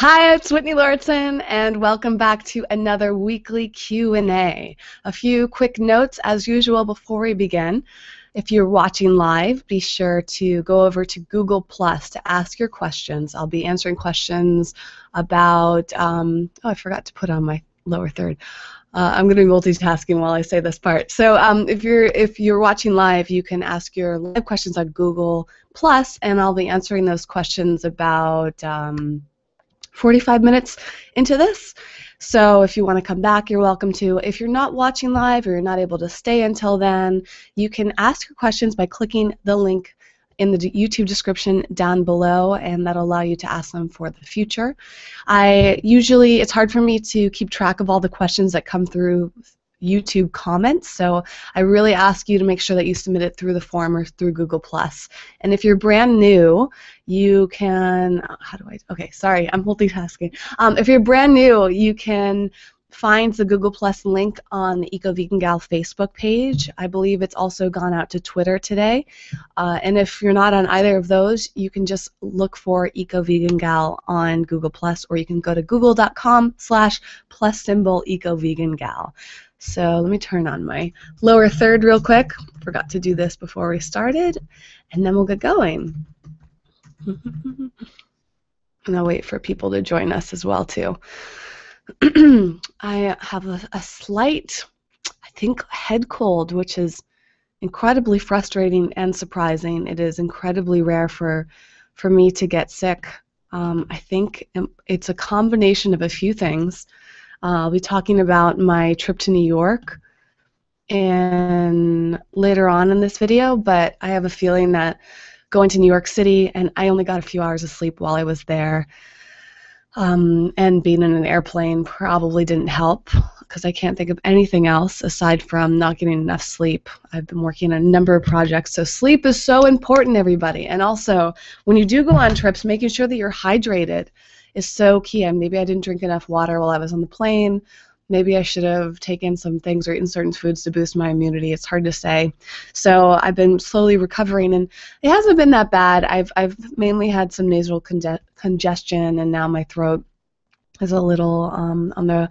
Hi, it's Whitney Lauritsen, and welcome back to another weekly Q&A. A few quick notes, as usual, before we begin. If you're watching live, be sure to go over to Google Plus to ask your questions. I'll be answering questions about, I forgot to put on my lower third. I'm going to be multitasking while I say this part. So if you're watching live, you can ask your live questions on Google Plus, and I'll be answering those questions about 45 minutes into this. So if you want to come back, you're welcome to. If you're not watching live or you're not able to stay until then, you can ask your questions by clicking the link in the YouTube description down below, and that'll allow you to ask them for the future. It's hard for me to keep track of all the questions that come through YouTube comments, so I really ask you to make sure that you submit it through the form or through Google+. And if you're brand new, you can, okay, sorry, I'm multitasking. If you're brand new, you can find the Google+ link on the Eco Vegan Gal Facebook page. I believe it's also gone out to Twitter today. And if you're not on either of those, you can just look for Eco Vegan Gal on Google+, or you can go to google.com/+Eco Vegan Gal. So let me turn on my lower third real quick. Forgot to do this before we started, and then we'll get going. And I'll wait for people to join us as well, too. I have a slight, I think, head cold, which is incredibly frustrating and surprising. It is incredibly rare for me to get sick. I think it's a combination of a few things. I'll be talking about my trip to New York and later on in this video, but I have a feeling that going to New York City, and I only got a few hours of sleep while I was there, and being in an airplane probably didn't help, because I can't think of anything else aside from not getting enough sleep. I've been working on a number of projects, so sleep is so important, everybody. And also, when you do go on trips, making sure that you're hydrated is so key. And maybe I didn't drink enough water while I was on the plane. Maybe I should have taken some things or eaten certain foods to boost my immunity. It's hard to say. So I've been slowly recovering, and it hasn't been that bad. I've mainly had some nasal congestion, and now my throat is a little on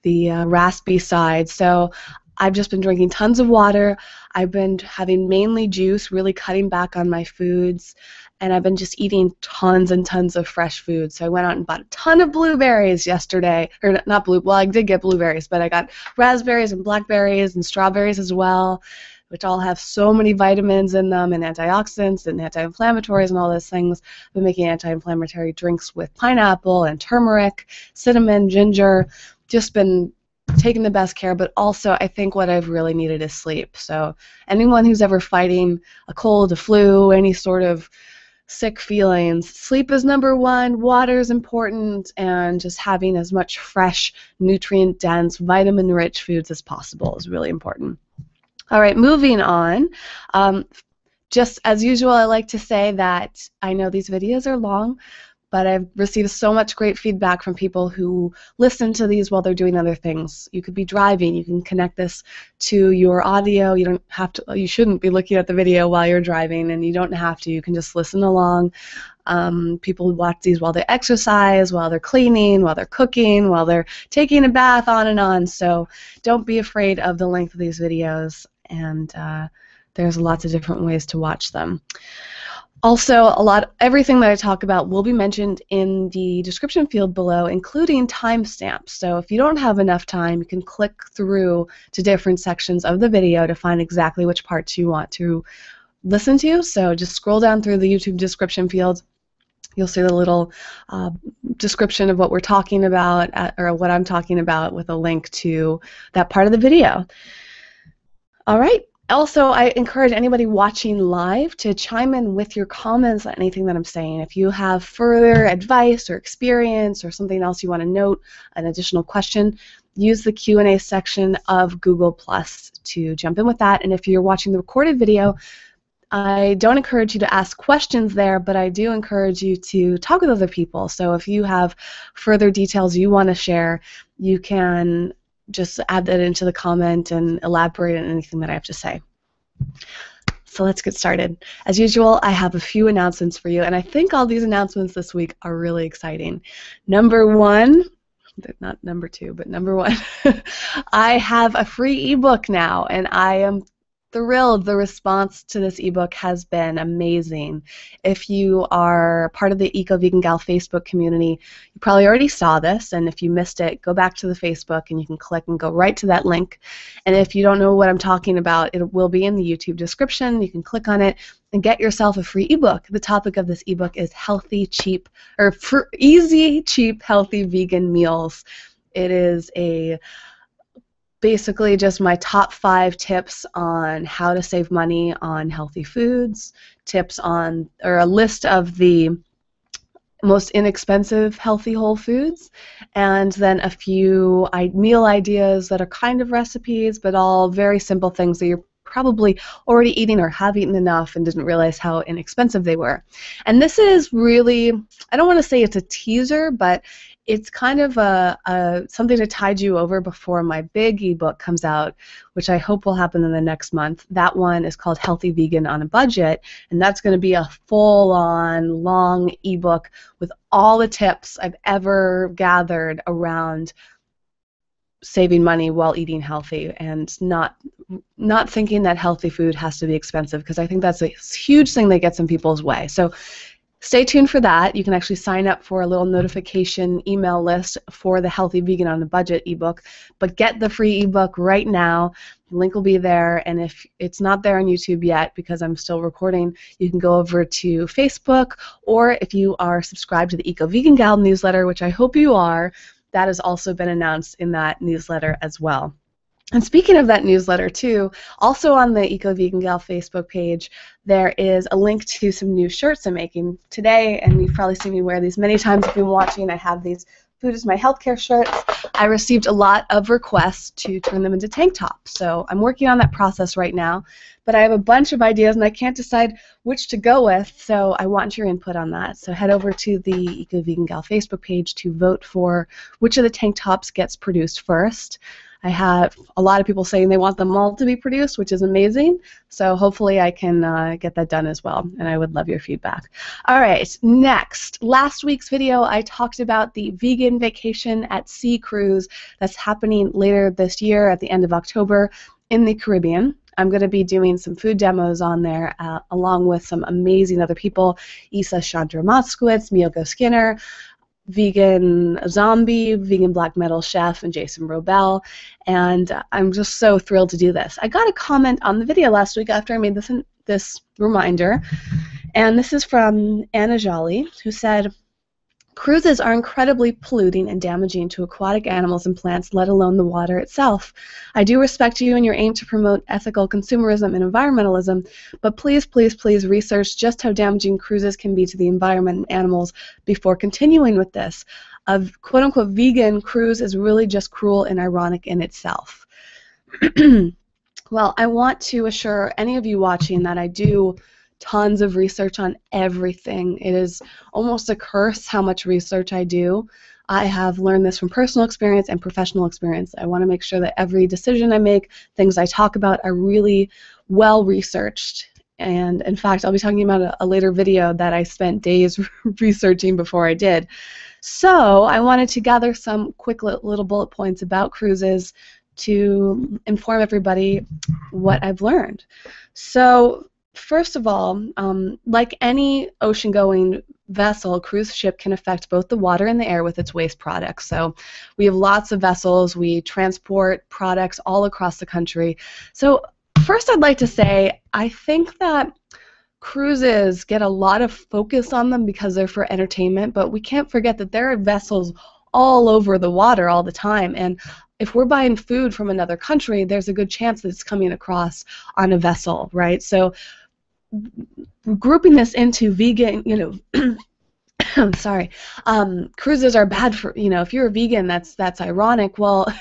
the raspy side. So I've just been drinking tons of water. I've been having mainly juice, really cutting back on my foods, and I've been just eating tons and tons of fresh food. So I went out and bought a ton of blueberries yesterday, or not well, I did get blueberries, but I got raspberries and blackberries and strawberries as well, which all have so many vitamins in them and antioxidants and anti-inflammatories and all those things. I've been making anti-inflammatory drinks with pineapple and turmeric, cinnamon, ginger, just been taking the best care, but also I think what I've really needed is sleep. So anyone who's ever fighting a cold, a flu, any sort of sick feelings, sleep is number one, water is important, and just having as much fresh, nutrient-dense, vitamin-rich foods as possible is really important. All right, moving on. Just as usual, I like to say that I know these videos are long, but I've received so much great feedback from people who listen to these while they're doing other things. You could be driving. You can connect this to your audio. You don't have to. You shouldn't be looking at the video while you're driving, and you don't have to. You can just listen along. People watch these while they exercise, while they're cleaning, while they're cooking, while they're taking a bath, on and on. So don't be afraid of the length of these videos, and there's lots of different ways to watch them. Also, everything that I talk about will be mentioned in the description field below, including timestamps. So if you don't have enough time, you can click through to different sections of the video to find exactly which parts you want to listen to. So just scroll down through the YouTube description field. You'll see the little description of what we're talking about, or what I'm talking about, with a link to that part of the video. All right. Also, I encourage anybody watching live to chime in with your comments on anything that I'm saying. If you have further advice or experience or something else you want to note, an additional question, use the Q&A section of Google Plus to jump in with that. And if you're watching the recorded video, I don't encourage you to ask questions there, but I do encourage you to talk with other people. So if you have further details you want to share, you can just add that into the comment and elaborate on anything that I have to say. So let's get started. As usual, I have a few announcements for you, and I think all these announcements this week are really exciting. Number one, not number two, but number one, I have a free ebook now, and I am thrilled. The response to this ebook has been amazing. If you are part of the Eco Vegan Gal Facebook community, you probably already saw this, and if you missed it, go back to the Facebook and you can click and go right to that link. And if you don't know what I'm talking about, it will be in the YouTube description. You can click on it and get yourself a free ebook. The topic of this ebook is healthy, cheap, or easy, cheap, healthy vegan meals. It is basically just my top 5 tips on how to save money on healthy foods, tips on, or a list of the most inexpensive healthy whole foods, and then a few meal ideas that are kind of recipes, but all very simple things that you're probably already eating or have eaten enough and didn't realize how inexpensive they were. And this is really, I don't want to say it's a teaser, but it's kind of something to tide you over before my big ebook comes out, which I hope will happen in the next month. That one is called Healthy Vegan on a Budget, and that's going to be a full-on, long ebook with all the tips I've ever gathered around saving money while eating healthy and not thinking that healthy food has to be expensive, because I think that's a huge thing that gets in people's way. So stay tuned for that. You can actually sign up for a little notification email list for the Healthy Vegan on a Budget ebook, but get the free ebook right now. The link will be there, and if it's not there on YouTube yet because I'm still recording, you can go over to Facebook, or if you are subscribed to the Eco Vegan Gal newsletter, which I hope you are, that has also been announced in that newsletter as well. And speaking of that newsletter too, also on the Eco Vegan Gal Facebook page, there is a link to some new shirts I'm making today, and you've probably seen me wear these many times if you've been watching. I have these Food is My Healthcare shirts. I received a lot of requests to turn them into tank tops, so I'm working on that process right now, but I have a bunch of ideas and I can't decide which to go with, so I want your input on that. So head over to the Eco Vegan Gal Facebook page to vote for which of the tank tops gets produced first. I have a lot of people saying they want them all to be produced, which is amazing. So hopefully I can get that done as well, and I would love your feedback. All right, next. Last week's video, I talked about the Vegan Vacation at Sea cruise that's happening later this year at the end of October in the Caribbean. I'm going to be doing some food demos on there along with some amazing other people, Isa Chandra Moskowitz, Miyoko Skinner, Vegan Zombie, Vegan Black Metal Chef, and Jason Robel, and I'm just so thrilled to do this. I got a comment on the video last week after I made this reminder, and this is from Anna Jolly, who said, "Cruises are incredibly polluting and damaging to aquatic animals and plants, let alone the water itself. I do respect you and your aim to promote ethical consumerism and environmentalism, but please, please, please research just how damaging cruises can be to the environment and animals before continuing with this. A quote-unquote vegan cruise is really just cruel and ironic in itself." Well, I want to assure any of you watching that I do tons of research on everything. It is almost a curse how much research I do. I have learned this from personal experience and professional experience. I want to make sure that every decision I make, things I talk about, are really well researched. And in fact, I'll be talking about a later video that I spent days researching before I did. So I wanted to gather some quick little bullet points about cruises to inform everybody what I've learned. So first of all, like any ocean-going vessel, a cruise ship can affect both the water and the air with its waste products. So we have lots of vessels. We transport products all across the country. So first I'd like to say I think that cruises get a lot of focus on them because they're for entertainment, but we can't forget that there are vessels all over the water all the time, and if we're buying food from another country, there's a good chance that it's coming across on a vessel, right? So grouping this into vegan, I'm sorry, cruises are bad for, if you're a vegan, that's ironic. Well,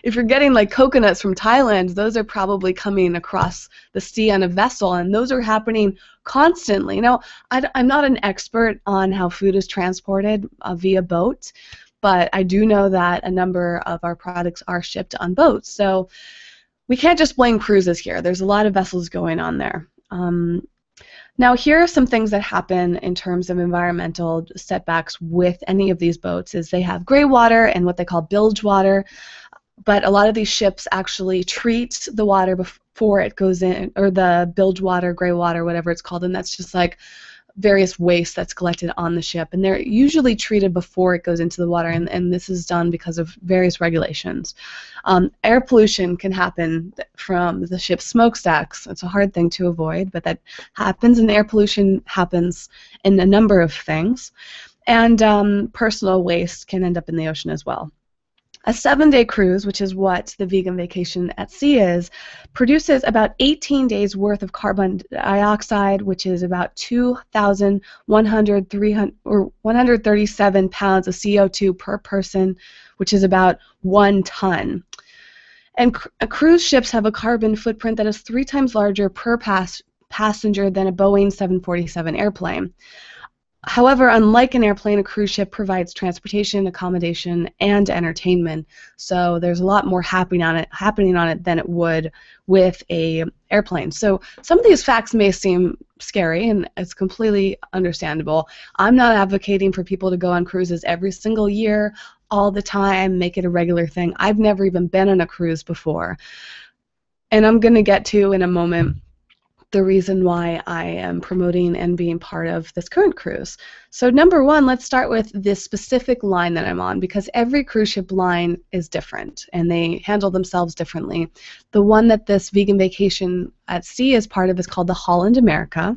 if you're getting like coconuts from Thailand, those are probably coming across the sea on a vessel, and those are happening constantly. Now, I'm not an expert on how food is transported via boat, but I do know that a number of our products are shipped on boats. So we can't just blame cruises here. There's a lot of vessels going on there. Now, here are some things that happen in terms of environmental setbacks with any of these boats. Is they have gray water and what they call bilge water, but a lot of these ships actually treat the water before it goes in, or the bilge water, gray water, whatever it's called, and that's just like various waste that's collected on the ship, and they're usually treated before it goes into the water, and this is done because of various regulations. Air pollution can happen from the ship's smokestacks. It's a hard thing to avoid, but that happens, and air pollution happens in a number of things, and personal waste can end up in the ocean as well. A 7-day cruise, which is what the vegan vacation at sea is, produces about 18 days worth of carbon dioxide, which is about 137 pounds of CO2 per person, which is about 1 ton. And cruise ships have a carbon footprint that is 3 times larger per passenger than a Boeing 747 airplane. However, unlike an airplane, a cruise ship provides transportation, accommodation, and entertainment. So there's a lot more happening on it than it would with an airplane. So some of these facts may seem scary, and it's completely understandable. I'm not advocating for people to go on cruises every single year, all the time, make it a regular thing. I've never even been on a cruise before. And I'm going to get to, in a moment, the reason why I am promoting and being part of this current cruise. So number one, let's start with this specific line that I'm on, because every cruise ship line is different and they handle themselves differently. The one that this vegan vacation at sea is part of is called the Holland America.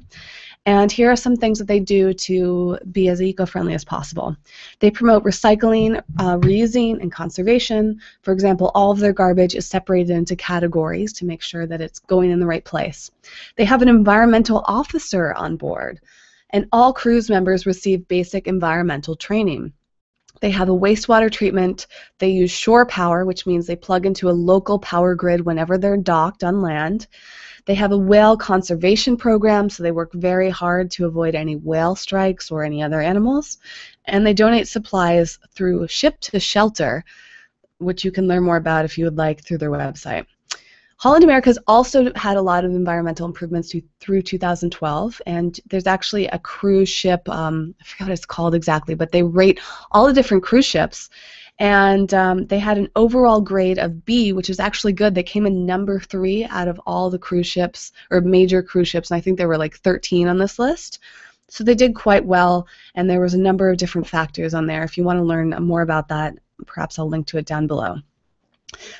And here are some things that they do to be as eco-friendly as possible. They promote recycling, reusing, and conservation. For example, all of their garbage is separated into categories to make sure that it's going in the right place. They have an environmental officer on board, and all cruise members receive basic environmental training. They have a wastewater treatment. They use shore power, which means they plug into a local power grid whenever they're docked on land. They have a whale conservation program, so they work very hard to avoid any whale strikes or any other animals. And they donate supplies through Ship to Shelter, which you can learn more about if you would like through their website. Holland America has also had a lot of environmental improvements through 2012, and there's actually a cruise ship, I forgot what it's called exactly, but they rate all the different cruise ships, and they had an overall grade of B, which is actually good. They came in number 3 out of all the cruise ships, or major cruise ships, and I think there were like 13 on this list. So they did quite well, and there was a number of different factors on there. If you want to learn more about that, perhaps I'll link to it down below.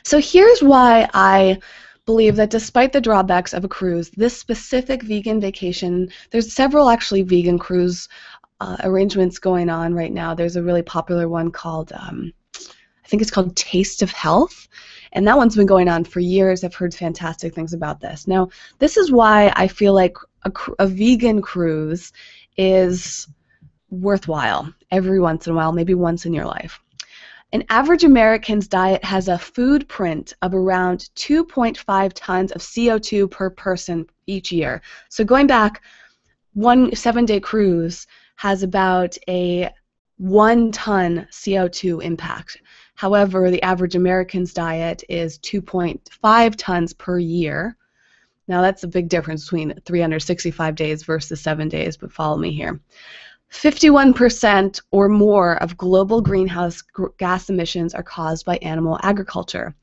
So here's why I believe that despite the drawbacks of a cruise, this specific vegan vacation, there's several actually vegan cruise arrangements going on right now. There's a really popular one called, I think it's called Taste of Health, and that one's been going on for years. I've heard fantastic things about this. Now, this is why I feel like a vegan cruise is worthwhile every once in a while, maybe once in your life. An average American's diet has a food print of around 2.5 tons of CO2 per person each year. So going back, one 7-day cruise has about a 1 ton CO2 impact. However, the average American's diet is 2.5 tons per year. Now that's a big difference between 365 days versus 7 days, but follow me here. 51% or more of global greenhouse gas emissions are caused by animal agriculture.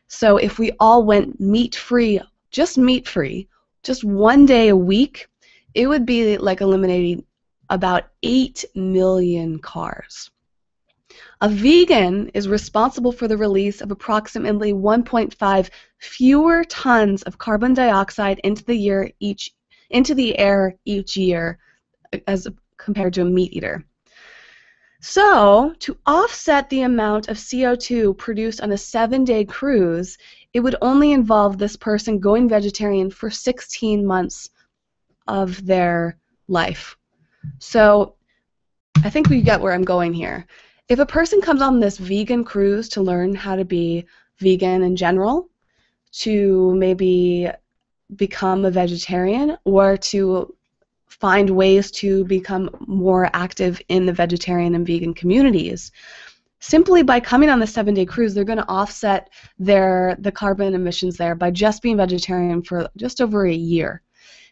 So if we all went meat-free, just 1 day a week, it would be like eliminating about 8 million cars. A vegan is responsible for the release of approximately 1.5 fewer tons of carbon dioxide into the air each year as compared to a meat eater. So, to offset the amount of CO2 produced on a 7-day cruise, it would only involve this person going vegetarian for 16 months of their life. So, I think we get where I'm going here. If a person comes on this vegan cruise to learn how to be vegan in general, to maybe become a vegetarian, or to find ways to become more active in the vegetarian and vegan communities, simply by coming on the 7-day cruise, they're going to offset the carbon emissions there by just being vegetarian for just over a year.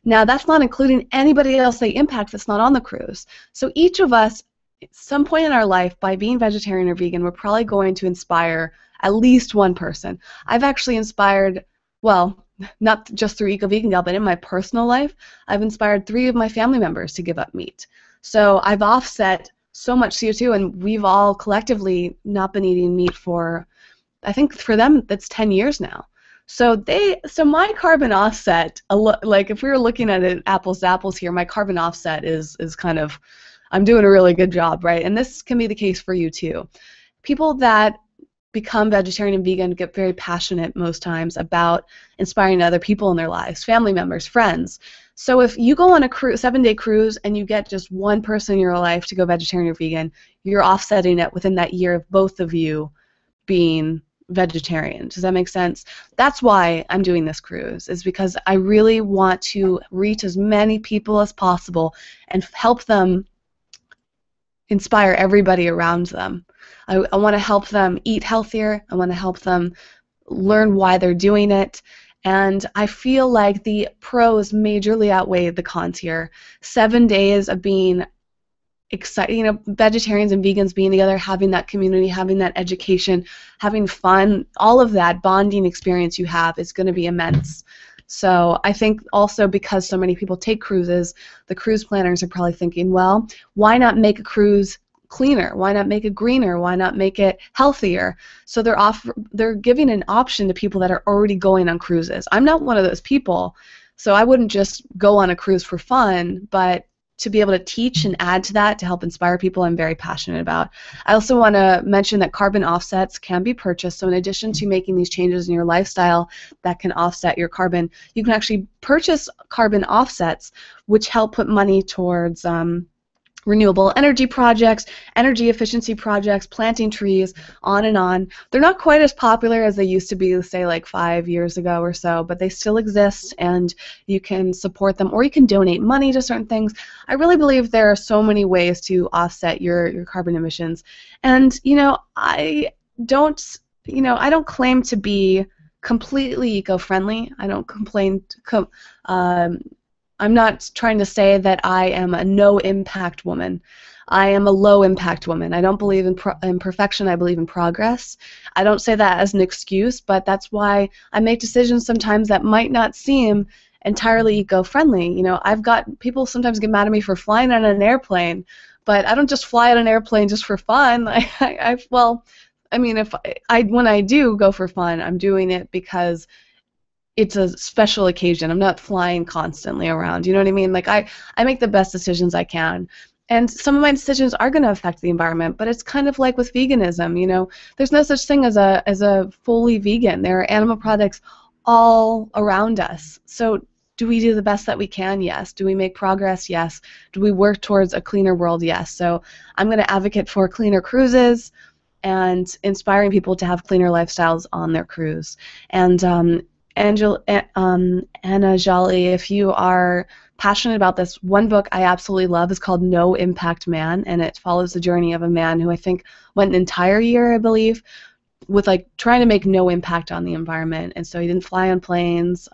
Now, that's not including anybody else they impact that's not on the cruise. So each of us, at some point in our life, by being vegetarian or vegan, we're probably going to inspire at least one person. I've actually inspired, well, not just through Eco Vegan Gal, but in my personal life, I've inspired 3 of my family members to give up meat. So I've offset so much CO2, and we've all collectively not been eating meat for, I think for them, that's 10 years now. So my carbon offset, like if we were looking at it apples to apples here, my carbon offset is kind of, I'm doing a really good job, right? And this can be the case for you too. People that become vegetarian and vegan get very passionate most times about inspiring other people in their lives, family members, friends. So if you go on a 7-day cruise and you get just one person in your life to go vegetarian or vegan, you're offsetting it within that year of both of you being vegetarian. Does that make sense? That's why I'm doing this cruise, is because I really want to reach as many people as possible and help them inspire everybody around them. I want to help them eat healthier. I want to help them learn why they're doing it. And I feel like the pros majorly outweigh the cons here. 7 days of being excited, you know, vegetarians and vegans being together, having that community, having that education, having fun, all of that bonding experience you have is going to be immense. So I think also because so many people take cruises, the cruise planners are probably thinking, well, why not make a cruise cleaner? Why not make it greener? Why not make it healthier? So they're giving an option to people that are already going on cruises. I'm not one of those people, so I wouldn't just go on a cruise for fun, but to be able to teach and add to that to help inspire people, I'm very passionate about. I also want to mention that carbon offsets can be purchased. So in addition to making these changes in your lifestyle that can offset your carbon, you can actually purchase carbon offsets, which help put money towards renewable energy projects, energy efficiency projects, planting trees, on and on. They're not quite as popular as they used to be, say, like 5 years ago or so, but they still exist, and you can support them, or you can donate money to certain things. I really believe there are so many ways to offset your carbon emissions. And, you know, I don't claim to be completely eco-friendly. I don't I'm not trying to say that I am a no-impact woman. I am a low-impact woman. I don't believe in perfection. I believe in progress. I don't say that as an excuse, but that's why I make decisions sometimes that might not seem entirely eco-friendly. You know, I've got people sometimes get mad at me for flying on an airplane, but I don't just fly on an airplane just for fun. When I do go for fun, I'm doing it because it's a special occasion. I'm not flying constantly around. You know what I mean? Like I make the best decisions I can. And some of my decisions are going to affect the environment, but it's kind of like with veganism, you know. There's no such thing as a fully vegan. There are animal products all around us. So do we do the best that we can? Yes. Do we make progress? Yes. Do we work towards a cleaner world? Yes. So I'm going to advocate for cleaner cruises and inspiring people to have cleaner lifestyles on their cruise. And Anna Jolly, if you are passionate about this, one book I absolutely love is called No Impact Man, and it follows the journey of a man who I think went an entire year, I believe, with like trying to make no impact on the environment. And so he didn't fly on planes.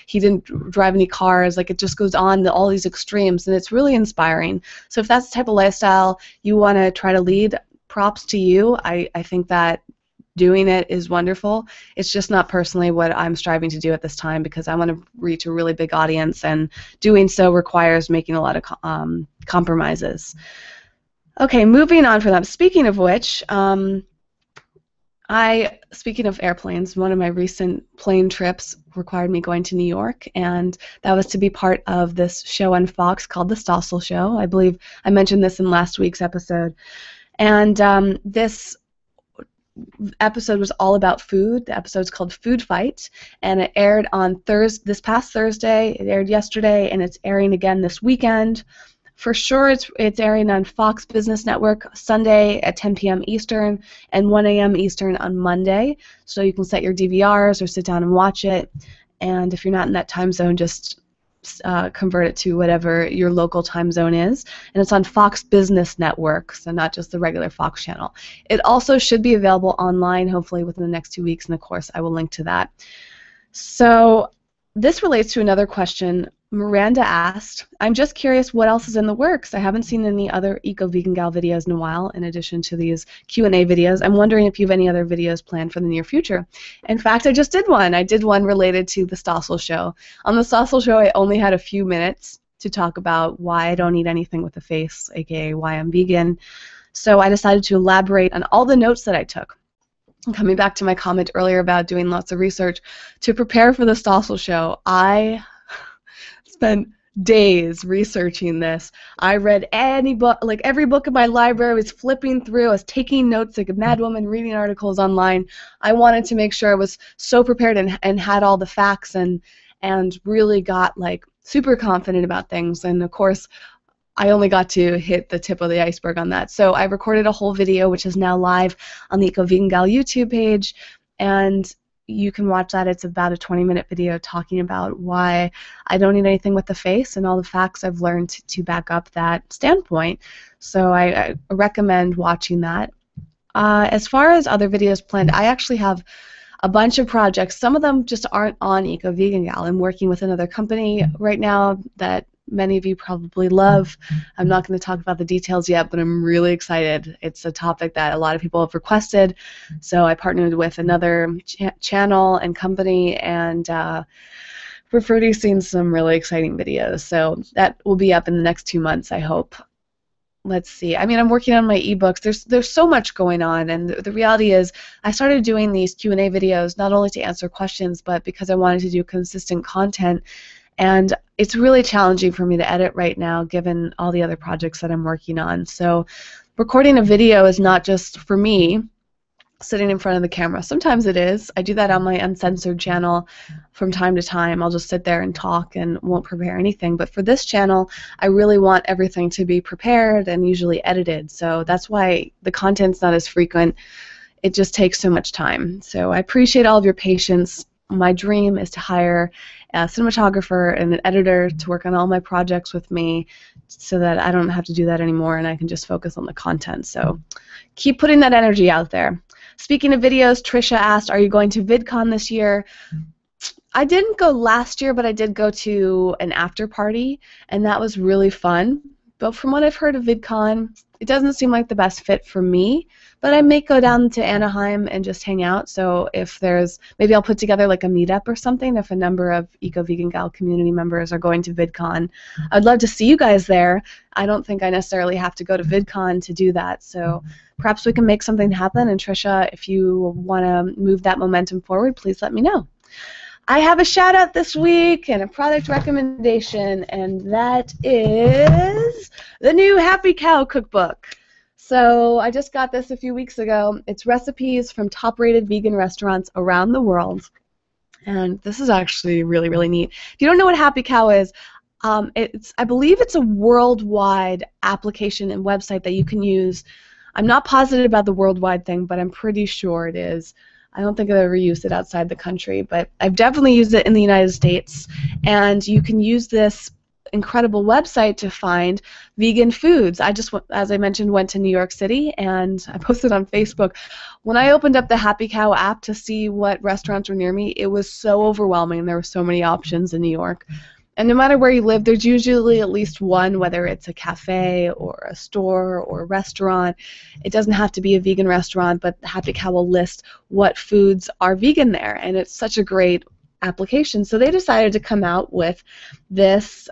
He didn't drive any cars. Like, it just goes on to all these extremes, and it's really inspiring. So if that's the type of lifestyle you want to try to lead, props to you. I think that doing it is wonderful. It's just not personally what I'm striving to do at this time, because I want to reach a really big audience, and doing so requires making a lot of compromises. Okay, moving on from that. Speaking of which, speaking of airplanes, one of my recent plane trips required me going to New York, and that was to be part of this show on Fox called The Stossel Show. I believe I mentioned this in last week's episode. And this episode was all about food. The episode's called Food Fight, and it aired on this past Thursday. It aired yesterday, and it's airing again this weekend. For sure, it's airing on Fox Business Network Sunday at 10 p.m. Eastern and 1 a.m. Eastern on Monday. So you can set your DVRs or sit down and watch it. And if you're not in that time zone, just convert it to whatever your local time zone is. And it's on Fox Business Network, so not just the regular Fox channel. It also should be available online, hopefully within the next 2 weeks, and of course I will link to that. So this relates to another question Miranda asked, I'm just curious what else is in the works. I haven't seen any other Eco-Vegan Gal videos in a while, in addition to these Q&A videos. I'm wondering if you have any other videos planned for the near future. In fact, I just did one. I did one related to the Stossel show. On the Stossel show, I only had a few minutes to talk about why I don't eat anything with a face, aka why I'm vegan. So I decided to elaborate on all the notes that I took. Coming back to my comment earlier about doing lots of research, to prepare for the Stossel show, I spent days researching this. I read any book, like every book in my library. I was flipping through. I was taking notes like a madwoman, reading articles online. I wanted to make sure I was so prepared and had all the facts and really got like super confident about things. And of course, I only got to hit the tip of the iceberg on that. So I recorded a whole video, which is now live on the Eco-Vegan Gal YouTube page, and you can watch that. It's about a 20-minute video talking about why I don't eat anything with the face and all the facts I've learned to back up that standpoint. So I recommend watching that. As far as other videos planned, I actually have a bunch of projects. Some of them just aren't on Eco-Vegan Gal. I'm working with another company right now that many of you probably love. I'm not going to talk about the details yet, but I'm really excited. It's a topic that a lot of people have requested, so I partnered with another channel and company, and we're producing some really exciting videos. So that will be up in the next 2 months, I hope. Let's see. I mean, I'm working on my ebooks. There's so much going on, and the reality is I started doing these Q&A videos not only to answer questions, but because I wanted to do consistent content. And it's really challenging for me to edit right now given all the other projects that I'm working on. So recording a video is not just for me sitting in front of the camera. Sometimes it is. I do that on my uncensored channel from time to time. I'll just sit there and talk and won't prepare anything. But for this channel, I really want everything to be prepared and usually edited. So that's why the content's not as frequent. It just takes so much time. So I appreciate all of your patience. My dream is to hire a cinematographer and an editor to work on all my projects with me so that I don't have to do that anymore and I can just focus on the content. So keep putting that energy out there. Speaking of videos, Trisha asked, are you going to VidCon this year? I didn't go last year, but I did go to an after party, and that was really fun. But from what I've heard of VidCon, it doesn't seem like the best fit for me, but I may go down to Anaheim and just hang out. So if there's, maybe I'll put together like a meetup or something if a number of Eco-Vegan Gal community members are going to VidCon. I'd love to see you guys there. I don't think I necessarily have to go to VidCon to do that. So perhaps we can make something happen. And Trisha, if you want to move that momentum forward, please let me know. I have a shout out this week and a product recommendation, and that is the new Happy Cow cookbook. So I just got this a few weeks ago. It's recipes from top-rated vegan restaurants around the world, and this is actually really, really neat. If you don't know what Happy Cow is, I believe it's a worldwide application and website that you can use. I'm not positive about the worldwide thing, but I'm pretty sure it is. I don't think I've ever used it outside the country, but I've definitely used it in the United States. And you can use this incredible website to find vegan foods. I just, as I mentioned, went to New York City, and I posted on Facebook. When I opened up the Happy Cow app to see what restaurants were near me, it was so overwhelming. There were so many options in New York. And no matter where you live, there's usually at least one, whether it's a cafe or a store or a restaurant. It doesn't have to be a vegan restaurant, but Happy Cow will list what foods are vegan there, and it's such a great application. So they decided to come out with this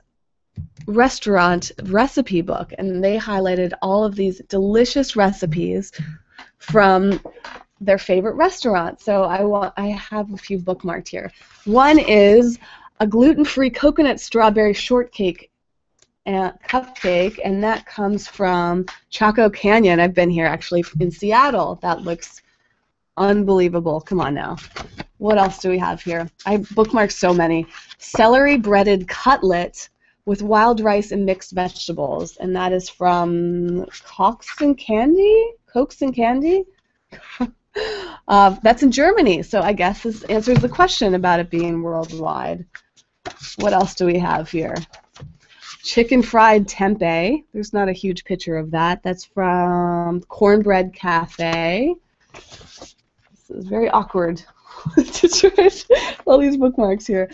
restaurant recipe book, and they highlighted all of these delicious recipes from their favorite restaurants. So I have a few bookmarked here. One is a gluten-free coconut strawberry shortcake and cupcake, and that comes from Chaco Canyon. I've been here actually in Seattle. That looks unbelievable. Come on now. What else do we have here? I bookmarked so many. Celery breaded cutlet with wild rice and mixed vegetables, and that is from Cokes and Candy? That's in Germany, so I guess this answers the question about it being worldwide. What else do we have here? Chicken fried tempeh. There's not a huge picture of that. That's from Cornbread Cafe. This is very awkward to try all these bookmarks here.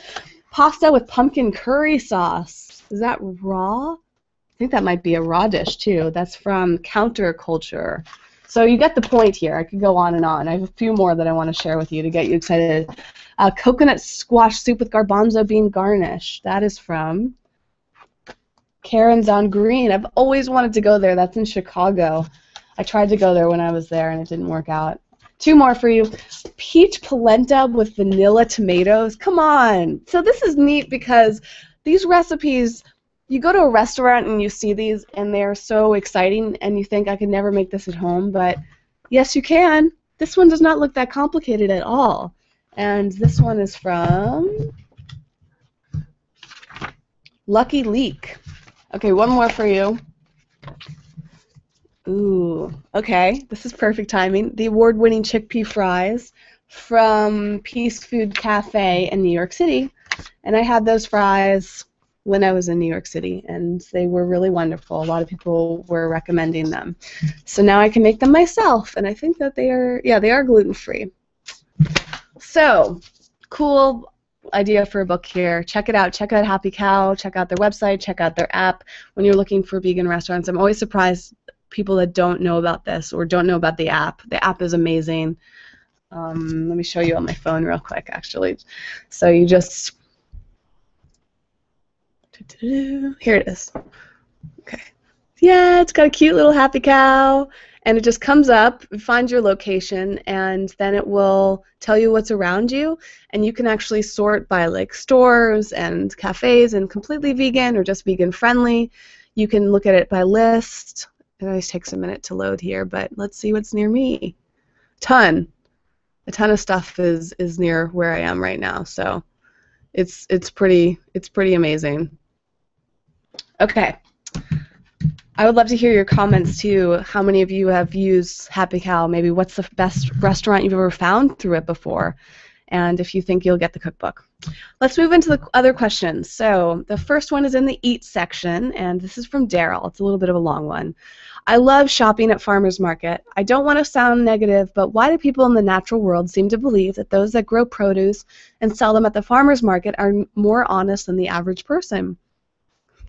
Pasta with pumpkin curry sauce. Is that raw? I think that might be a raw dish too. That's from Counterculture. So you get the point here. I could go on and on. I have a few more that I want to share with you to get you excited. Coconut squash soup with garbanzo bean garnish. That is from Karen's on Green. I've always wanted to go there. That's in Chicago. I tried to go there when I was there and it didn't work out. Two more for you. Peach polenta with vanilla tomatoes. Come on. So this is neat because these recipes, you go to a restaurant and you see these and they're so exciting and you think I could never make this at home, but yes you can. This one does not look that complicated at all. And this one is from Lucky Leek. Okay, one more for you. Ooh, okay, this is perfect timing. The award-winning chickpea fries from Peace Food Cafe in New York City. And I had those fries when I was in New York City, and they were really wonderful. A lot of people were recommending them. So now I can make them myself, and I think that they are gluten-free. So, cool idea for a book here. Check it out. Check out Happy Cow. Check out their website. Check out their app. When you're looking for vegan restaurants, I'm always surprised people that don't know about this or don't know about the app. The app is amazing. Let me show you on my phone real quick, actually. So you just... Here it is. Okay. Yeah, it's got a cute little Happy Cow. And it just comes up, finds your location, and then it will tell you what's around you. And you can actually sort by like stores and cafes and completely vegan or just vegan friendly. You can look at it by list. It always takes a minute to load here, but let's see what's near me. A ton of stuff is near where I am right now, so it's pretty amazing. Okay. I would love to hear your comments too. How many of you have used Happy Cow? Maybe what's the best restaurant you've ever found through it before? And if you think you'll get the cookbook. Let's move into the other questions. So the first one is in the Eat section, and this is from Daryl. It's a little bit of a long one. I love shopping at farmers market. I don't want to sound negative, but why do people in the natural world seem to believe that those that grow produce and sell them at the farmers market are more honest than the average person?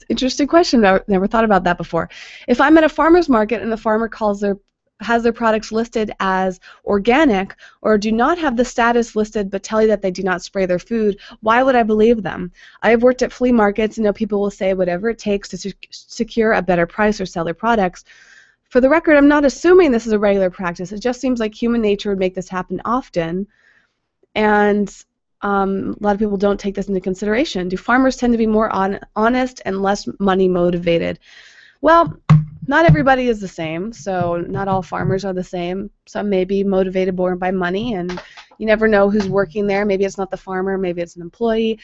Interesting question. I've never thought about that before. If I'm at a farmer's market and the farmer has their products listed as organic or do not have the status listed but tell you that they do not spray their food, why would I believe them? I have worked at flea markets and know people will say whatever it takes to secure a better price or sell their products. For the record, I'm not assuming this is a regular practice. It just seems like human nature would make this happen often. And a lot of people don't take this into consideration. Do farmers tend to be more honest and less money motivated? Well, not everybody is the same, so not all farmers are the same. Some may be motivated more by money, and you never know who's working there. Maybe it's not the farmer, maybe it's an employee.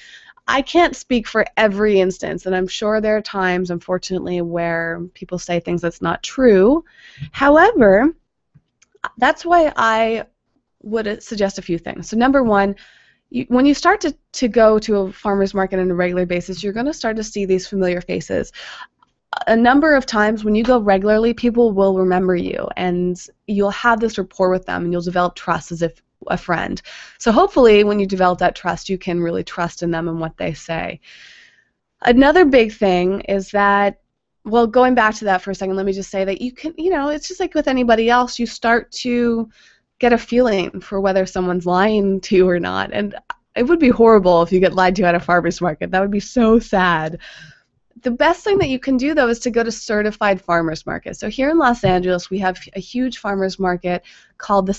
I can't speak for every instance, and I'm sure there are times, unfortunately, where people say things that's not true. However, that's why I would suggest a few things. So number one, when you start to go to a farmer's market on a regular basis, you're going to start to see these familiar faces. A number of times when you go regularly, people will remember you, and you'll have this rapport with them, and you'll develop trust as if a friend. So hopefully when you develop that trust, you can really trust in them and what they say. Another big thing is that, well, going back to that for a second, let me just say that you can, it's just like with anybody else, you start to get a feeling for whether someone's lying to you or not. And it would be horrible if you get lied to at a farmer's market. That would be so sad. The best thing that you can do, though, is to go to certified farmers markets. So here in Los Angeles, we have a huge farmers market called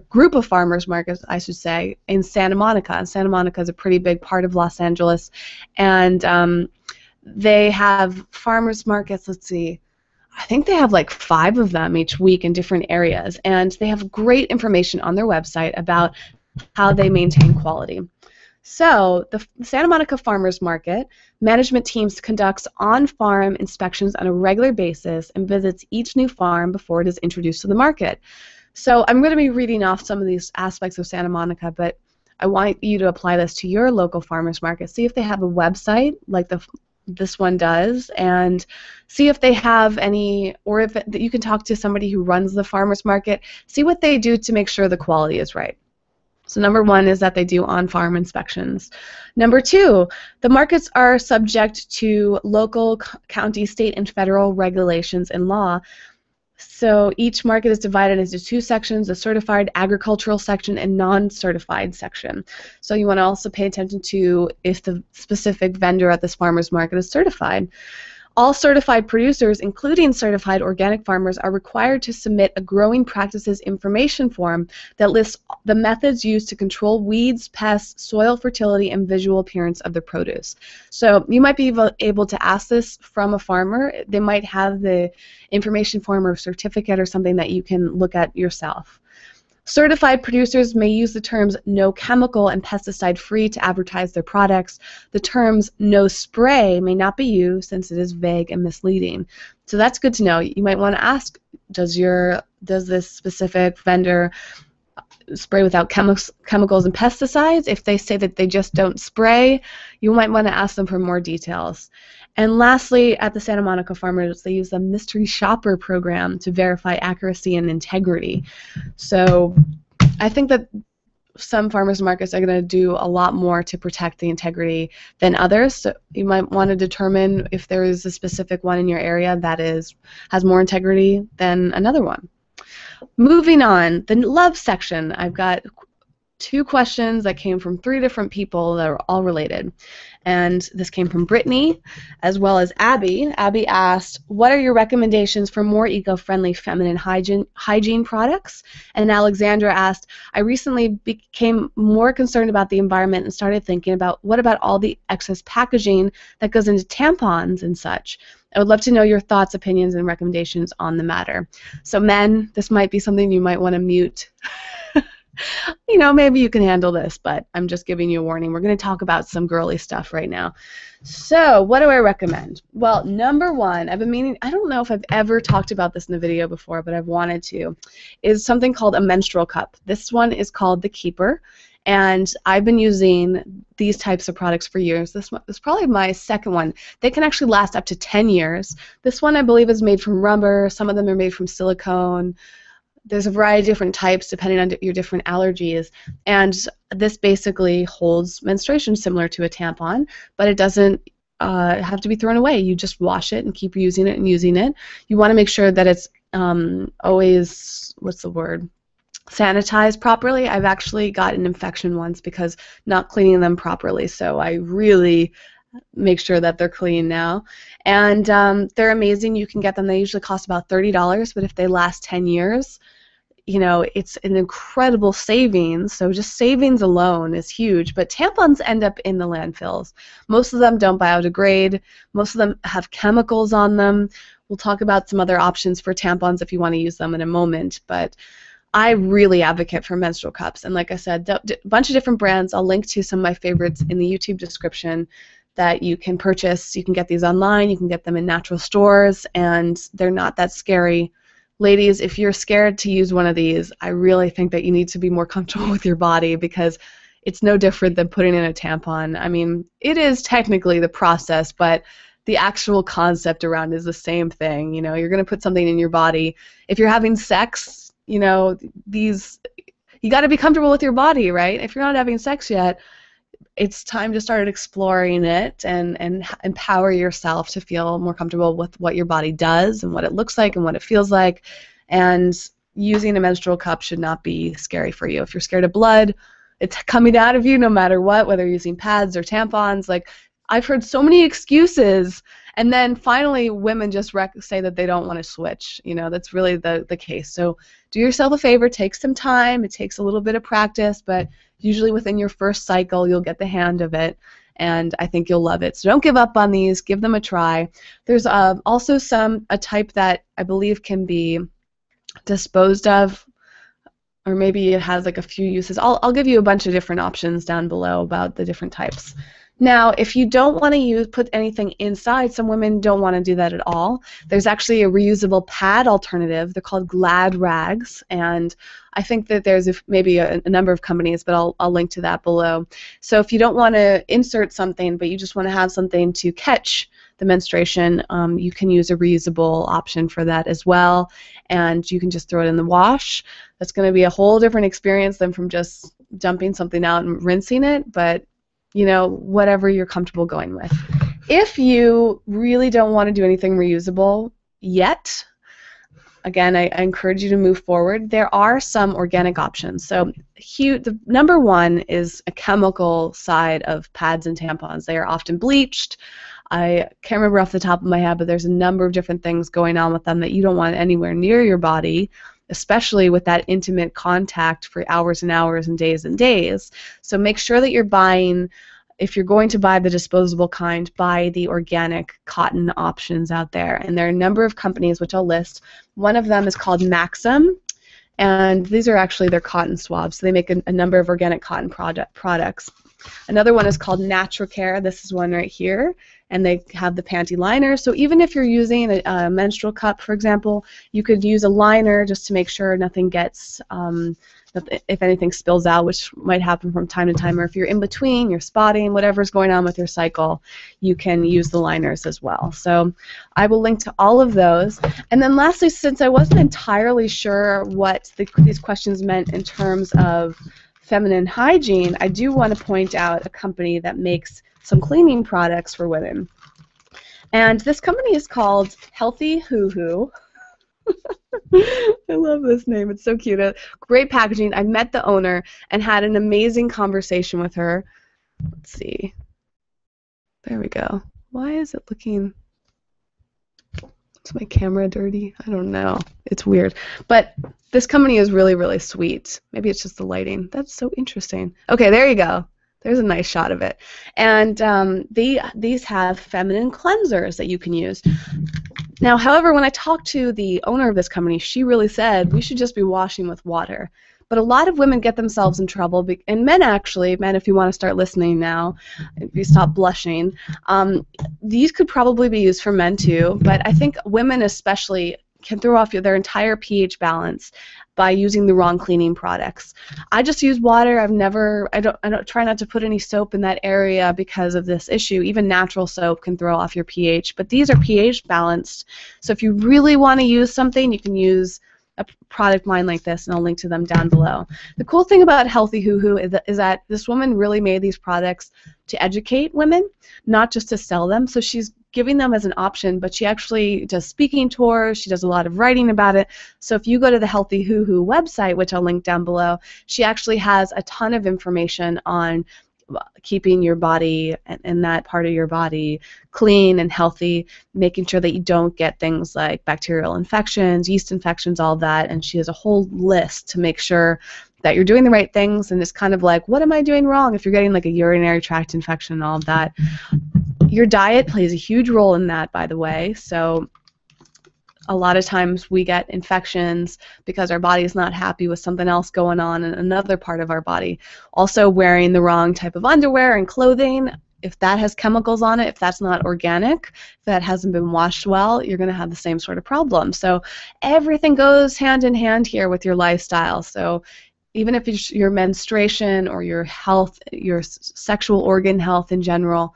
group of farmers markets, I should say, in Santa Monica. And Santa Monica is a pretty big part of Los Angeles. And they have farmers markets, let's see, I think they have like 5 of them each week in different areas. And they have great information on their website about how they maintain quality. So the Santa Monica Farmers Market management teams conducts on-farm inspections on a regular basis and visits each new farm before it is introduced to the market. So I'm going to be reading off some of these aspects of Santa Monica, but I want you to apply this to your local farmers market. See if they have a website like this one does, and see if they have any, or if you can talk to somebody who runs the farmers market. See what they do to make sure the quality is right. So number one is that they do on-farm inspections. Number two, the markets are subject to local, county, state, and federal regulations and law. So each market is divided into two sections, a certified agricultural section and non-certified section. So you want to also pay attention to if the specific vendor at this farmer's market is certified. All certified producers, including certified organic farmers, are required to submit a growing practices information form that lists the methods used to control weeds, pests, soil fertility, and visual appearance of the produce. So you might be able to ask this from a farmer. They might have the information form or certificate or something that you can look at yourself. Certified producers may use the terms no chemical and pesticide free to advertise their products. The terms no spray may not be used since it is vague and misleading. So that's good to know. You might want to ask, does this specific vendor spray without chemicals and pesticides? If they say that they just don't spray, you might want to ask them for more details. And lastly, at the Santa Monica Farmers, they use the mystery shopper program to verify accuracy and integrity. So I think that some farmers markets are going to do a lot more to protect the integrity than others. So you might want to determine if there is a specific one in your area that has more integrity than another one. Moving on, the love section. I've got 2 questions that came from 3 different people that are all related. And this came from Brittany as well as Abby. Abby asked, what are your recommendations for more eco-friendly feminine hygiene products? And Alexandra asked, I recently became more concerned about the environment and started thinking about what about all the excess packaging that goes into tampons and such. I would love to know your thoughts, opinions, and recommendations on the matter. So men, this might be something you might want to mute. You know, maybe you can handle this, but I'm just giving you a warning. We're going to talk about some girly stuff right now. So what do I recommend? Well, number one, I've been meaning, I don't know if I've ever talked about this in a video before, but I've wanted to, is something called a menstrual cup. This one is called the Keeper, and I've been using these types of products for years. This one is probably my second one. They can actually last up to 10 years. This one, I believe, is made from rubber. Some of them are made from silicone. There's a variety of different types depending on your different allergies, and this basically holds menstruation similar to a tampon, but it doesn't have to be thrown away. You just wash it and keep using it and using it. You want to make sure that it's always, what's the word, sanitized properly. I've actually got an infection once because not cleaning them properly, so I really make sure that they're clean now. And they're amazing. You can get them. They usually cost about $30, but if they last 10 years, you know, it's an incredible savings. So just savings alone is huge. But tampons end up in the landfills. Most of them don't biodegrade. Most of them have chemicals on them. We'll talk about some other options for tampons if you want to use them in a moment. But I really advocate for menstrual cups. And like I said, a bunch of different brands. I'll link to some of my favorites in the YouTube description that you can purchase. You can get these online. You can get them in natural stores, and they're not that scary. Ladies, if you're scared to use one of these, I really think that you need to be more comfortable with your body because it's no different than putting in a tampon. I mean, it is technically the process, but the actual concept around is the same thing. You know, you're going to put something in your body. If you're having sex, you know, you got to be comfortable with your body, right? If you're not having sex yet, it's time to start exploring it and empower yourself to feel more comfortable with what your body does and what it looks like and what it feels like. And using a menstrual cup should not be scary for you. If you're scared of blood, it's coming out of you no matter what, whether you're using pads or tampons. Like, I've heard so many excuses, and then finally women just say that they don't want to switch. You know, that's really the case. So do yourself a favor, take some time. It takes a little bit of practice, but usually within your first cycle you'll get the hang of it, and I think you'll love it. So don't give up on these. Give them a try. There's also a type that I believe can be disposed of, or maybe it has like a few uses. I'll give you a bunch of different options down below about the different types. Now, if you don't want to put anything inside, some women don't want to do that at all. There's actually a reusable pad alternative. They're called Glad Rags, and I think that there's maybe a number of companies, but I'll link to that below. So if you don't want to insert something, but you just want to have something to catch the menstruation, you can use a reusable option for that as well, and you can just throw it in the wash. That's going to be a whole different experience than from just dumping something out and rinsing it, but you know, whatever you're comfortable going with. If you really don't want to do anything reusable yet, again, I encourage you to move forward. There are some organic options. So the number one is a chemical side of pads and tampons. They are often bleached. I can't remember off the top of my head, but there's a number of different things going on with them that you don't want anywhere near your body, especially with that intimate contact for hours and hours and days. So make sure that you're buying, if you're going to buy the disposable kind, buy the organic cotton options out there. And there are a number of companies which I'll list. One of them is called Maxim, and these are actually their cotton swabs. So they make a number of organic cotton products. Another one is called NaturCare. This is one right here, and they have the panty liner. So even if you're using a menstrual cup, for example, you could use a liner just to make sure nothing gets, if anything spills out, which might happen from time to time, or if you're in between, you're spotting, whatever's going on with your cycle, you can use the liners as well. So I will link to all of those. And then lastly, since I wasn't entirely sure what these questions meant in terms of feminine hygiene, I do want to point out a company that makes some cleaning products for women. And this company is called Healthy Hoo Hoo. I love this name. It's so cute. Great packaging. I met the owner and had an amazing conversation with her. Let's see. There we go. Why is it looking... Is my camera dirty? I don't know. It's weird. But this company is really, really sweet. Maybe it's just the lighting. That's so interesting. Okay, there you go. There's a nice shot of it. And these have feminine cleansers that you can use. Now, however, when I talked to the owner of this company, she really said we should just be washing with water. But a lot of women get themselves in trouble, and men actually, men, if you want to start listening now, if you stop blushing, these could probably be used for men too, but I think women especially can throw off their entire pH balance by using the wrong cleaning products. I just use water. I don't try not to put any soap in that area because of this issue. Even natural soap can throw off your pH, but these are pH balanced. So if you really want to use something, you can use a product line like this, and I'll link to them down below. The cool thing about Healthy Hoo Hoo is that this woman really made these products to educate women, not just to sell them. So she's giving them as an option, but she actually does speaking tours. She does a lot of writing about it. So if you go to the Healthy Hoo Hoo website, which I'll link down below, she actually has a ton of information on keeping your body and that part of your body clean and healthy, making sure that you don't get things like bacterial infections, yeast infections, all of that, and she has a whole list to make sure that you're doing the right things. And it's kind of like, what am I doing wrong if you're getting like a urinary tract infection and all of that? Your diet plays a huge role in that, by the way. So a lot of times we get infections because our body is not happy with something else going on in another part of our body. Also, wearing the wrong type of underwear and clothing, if that has chemicals on it, if that's not organic, if that hasn't been washed well, you're going to have the same sort of problem. So everything goes hand in hand here with your lifestyle. So even if it's your menstruation or your health, your sexual organ health in general,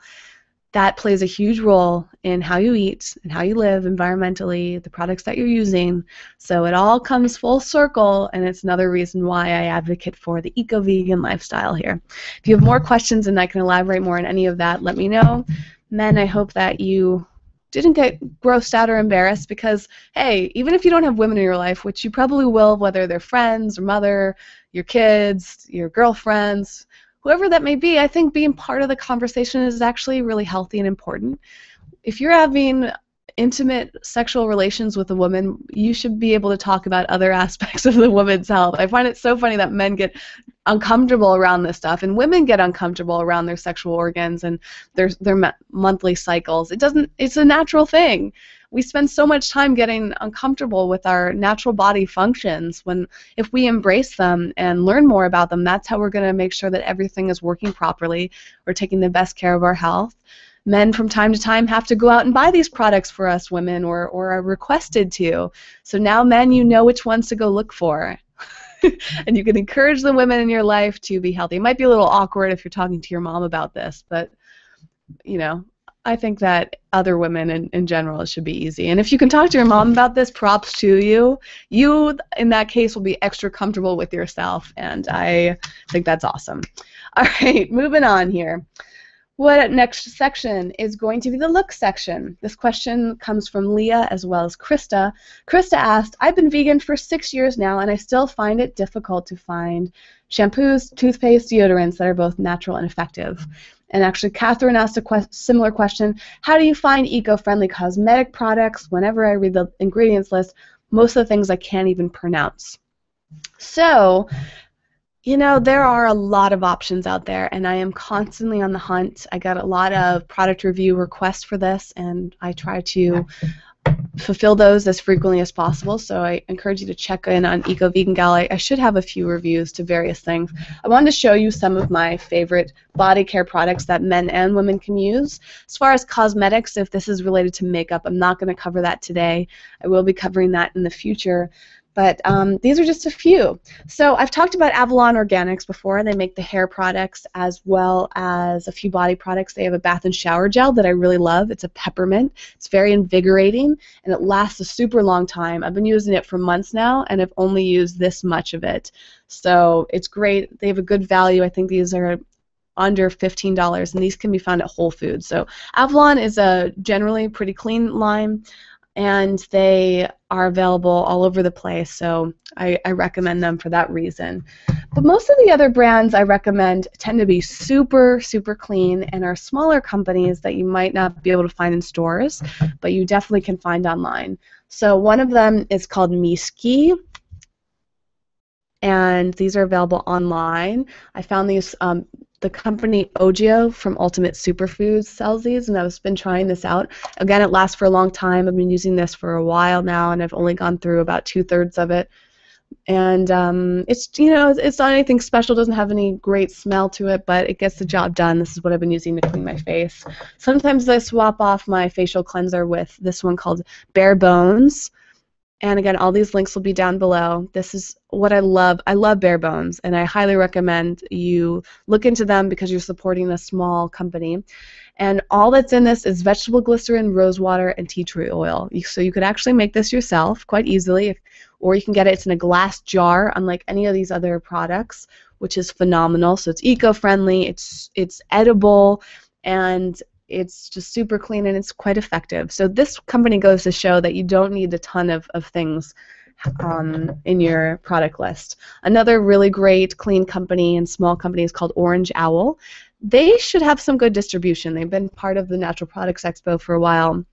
that plays a huge role in how you eat and how you live environmentally, the products that you're using. So it all comes full circle, and it's another reason why I advocate for the eco-vegan lifestyle here. If you have more questions and I can elaborate more on any of that, let me know. Men, I hope that you didn't get grossed out or embarrassed because, hey, even if you don't have women in your life, which you probably will, whether they're friends or mother, your kids, your girlfriends, whoever that may be, I think being part of the conversation is actually really healthy and important. If you're having intimate sexual relations with a woman, you should be able to talk about other aspects of the woman's health. I find it so funny that men get uncomfortable around this stuff, and women get uncomfortable around their sexual organs and their monthly cycles. It's a natural thing. We spend so much time getting uncomfortable with our natural body functions when, if we embrace them and learn more about them, that's how we're going to make sure that everything is working properly. We're taking the best care of our health. Men from time to time have to go out and buy these products for us women or are requested to. So now men, you know which ones to go look for. And you can encourage the women in your life to be healthy. It might be a little awkward if you're talking to your mom about this, but, you know, I think that other women in general, it should be easy. And if you can talk to your mom about this, props to you. You, in that case, will be extra comfortable with yourself, and I think that's awesome. All right, moving on here. What next section is going to be the look section. This question comes from Leah as well as Krista. Krista asked, I've been vegan for 6 years now, and I still find it difficult to find shampoos, toothpaste, deodorants that are both natural and effective. And actually, Catherine asked a similar question. How do you find eco-friendly cosmetic products? Whenever I read the ingredients list, most of the things I can't even pronounce. So, you know, there are a lot of options out there, and I am constantly on the hunt. I got a lot of product review requests for this, and I try to fulfill those as frequently as possible, so I encourage you to check in on Eco Vegan Gal. I should have a few reviews to various things. I wanted to show you some of my favorite body care products that men and women can use. As far as cosmetics, if this is related to makeup, I'm not going to cover that today. I will be covering that in the future. But these are just a few. So I've talked about Avalon Organics before. They make the hair products as well as a few body products. They have a bath and shower gel that I really love. It's a peppermint. It's very invigorating, and it lasts a super long time. I've been using it for months now, and I've only used this much of it. So it's great. They have a good value. I think these are under $15, and these can be found at Whole Foods. So Avalon is a generally pretty clean line, and they are available all over the place, so I recommend them for that reason. But most of the other brands I recommend tend to be super, super clean and are smaller companies that you might not be able to find in stores, but you definitely can find online. So one of them is called Miski, and these are available online. I found these, the company Ogio from Ultimate Superfoods sells these, and I've been trying this out. Again, it lasts for a long time. I've been using this for a while now, and I've only gone through about 2/3 of it. And it's, you know, it's not anything special. It doesn't have any great smell to it, but it gets the job done. This is what I've been using to clean my face. Sometimes I swap off my facial cleanser with this one called Bare Bones. And again, all these links will be down below. This is what I love. I love Bare Bones, and I highly recommend you look into them because you're supporting a small company. And all that's in this is vegetable glycerin, rose water, and tea tree oil. So you could actually make this yourself quite easily, or you can get it. It's in a glass jar, unlike any of these other products, which is phenomenal. So it's eco-friendly, it's edible, and it's just super clean, and it's quite effective. So this company goes to show that you don't need a ton of things in your product list. Another really great clean company and small company is called Orange Owl. They should have some good distribution. They've been part of the Natural Products Expo for a while,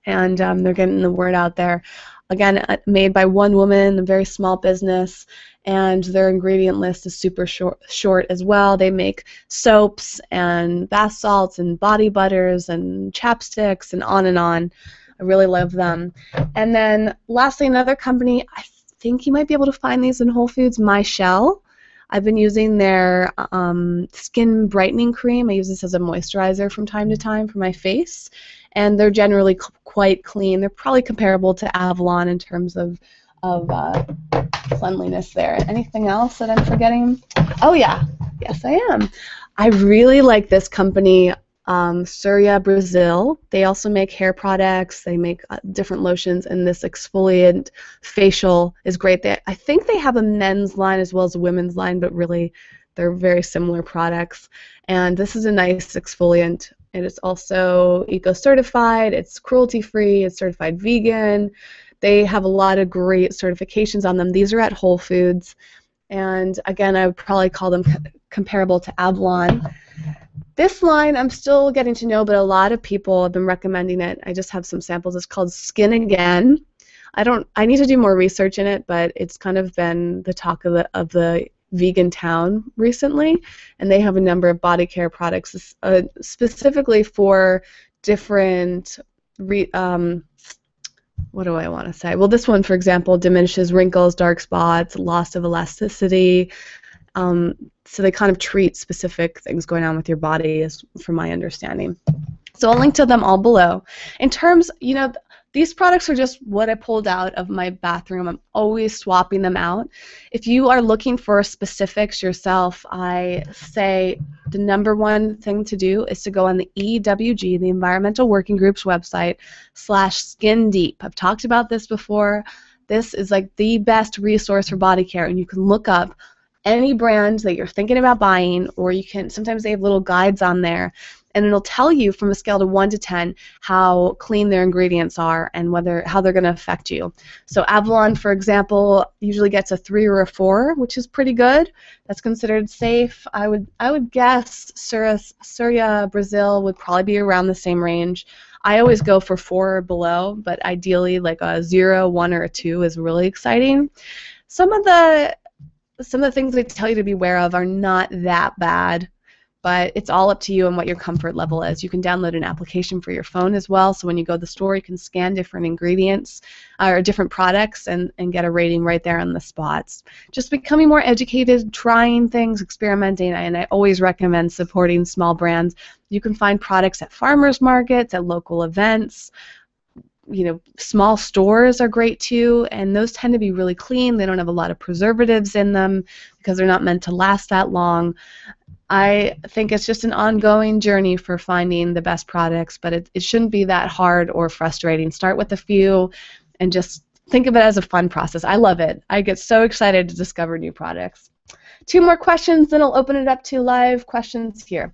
and they're getting the word out there. Again, made by one woman, a very small business, and their ingredient list is super short as well. They make soaps and bath salts and body butters and chapsticks and on and on. I really love them. And then lastly, another company, I think you might be able to find these in Whole Foods, My Shell. I've been using their skin brightening cream. I use this as a moisturizer from time to time for my face, and they're generally quite clean. They're probably comparable to Avalon in terms of cleanliness there. Anything else that I'm forgetting? Oh yeah, yes I am. I really like this company, Surya Brazil. They also make hair products. They make different lotions, and this exfoliant facial is great. I think they have a men's line as well as a women's line, but really they're very similar products. And this is a nice exfoliant. It is also eco-certified. It's cruelty-free. It's certified vegan. They have a lot of great certifications on them. These are at Whole Foods, and again, I would probably call them comparable to Avalon. This line I'm still getting to know, but a lot of people have been recommending it. I just have some samples. It's called Skin Again. I need to do more research in it, but it's kind of been the talk of the vegan town recently, and they have a number of body care products specifically for different what do I want to say? Well, this one, for example, diminishes wrinkles, dark spots, loss of elasticity. So they kind of treat specific things going on with your body, from my understanding. So I'll link to them all below. In terms, you know, these products are just what I pulled out of my bathroom. I'm always swapping them out. If you are looking for specifics yourself, I say the #1 thing to do is to go on the EWG, the Environmental Working Group's website, /Skin Deep. I've talked about this before. This is like the best resource for body care, and you can look up any brand that you're thinking about buying, or you can, sometimes they have little guides on there, and it'll tell you from a scale of 1 to 10 how clean their ingredients are and how they're going to affect you. So Avalon, for example, usually gets a 3 or a 4, which is pretty good. That's considered safe. I would guess Surya Brazil would probably be around the same range. I always go for 4 or below, but ideally like a 0, 1, or a 2 is really exciting. Some of the things they tell you to be aware of are not that bad, but it's all up to you and what your comfort level is. You can download an application for your phone as well, so when you go to the store, you can scan different ingredients or different products and get a rating right there on the spots. Just becoming more educated, trying things, experimenting, and I always recommend supporting small brands. You can find products at farmers markets, at local events. You know, small stores are great too, and those tend to be really clean. They don't have a lot of preservatives in them because they're not meant to last that long. I think it's just an ongoing journey for finding the best products, but it shouldn't be that hard or frustrating. Start with a few and just think of it as a fun process. I love it. I get so excited to discover new products. 2 more questions, then I'll open it up to live questions here.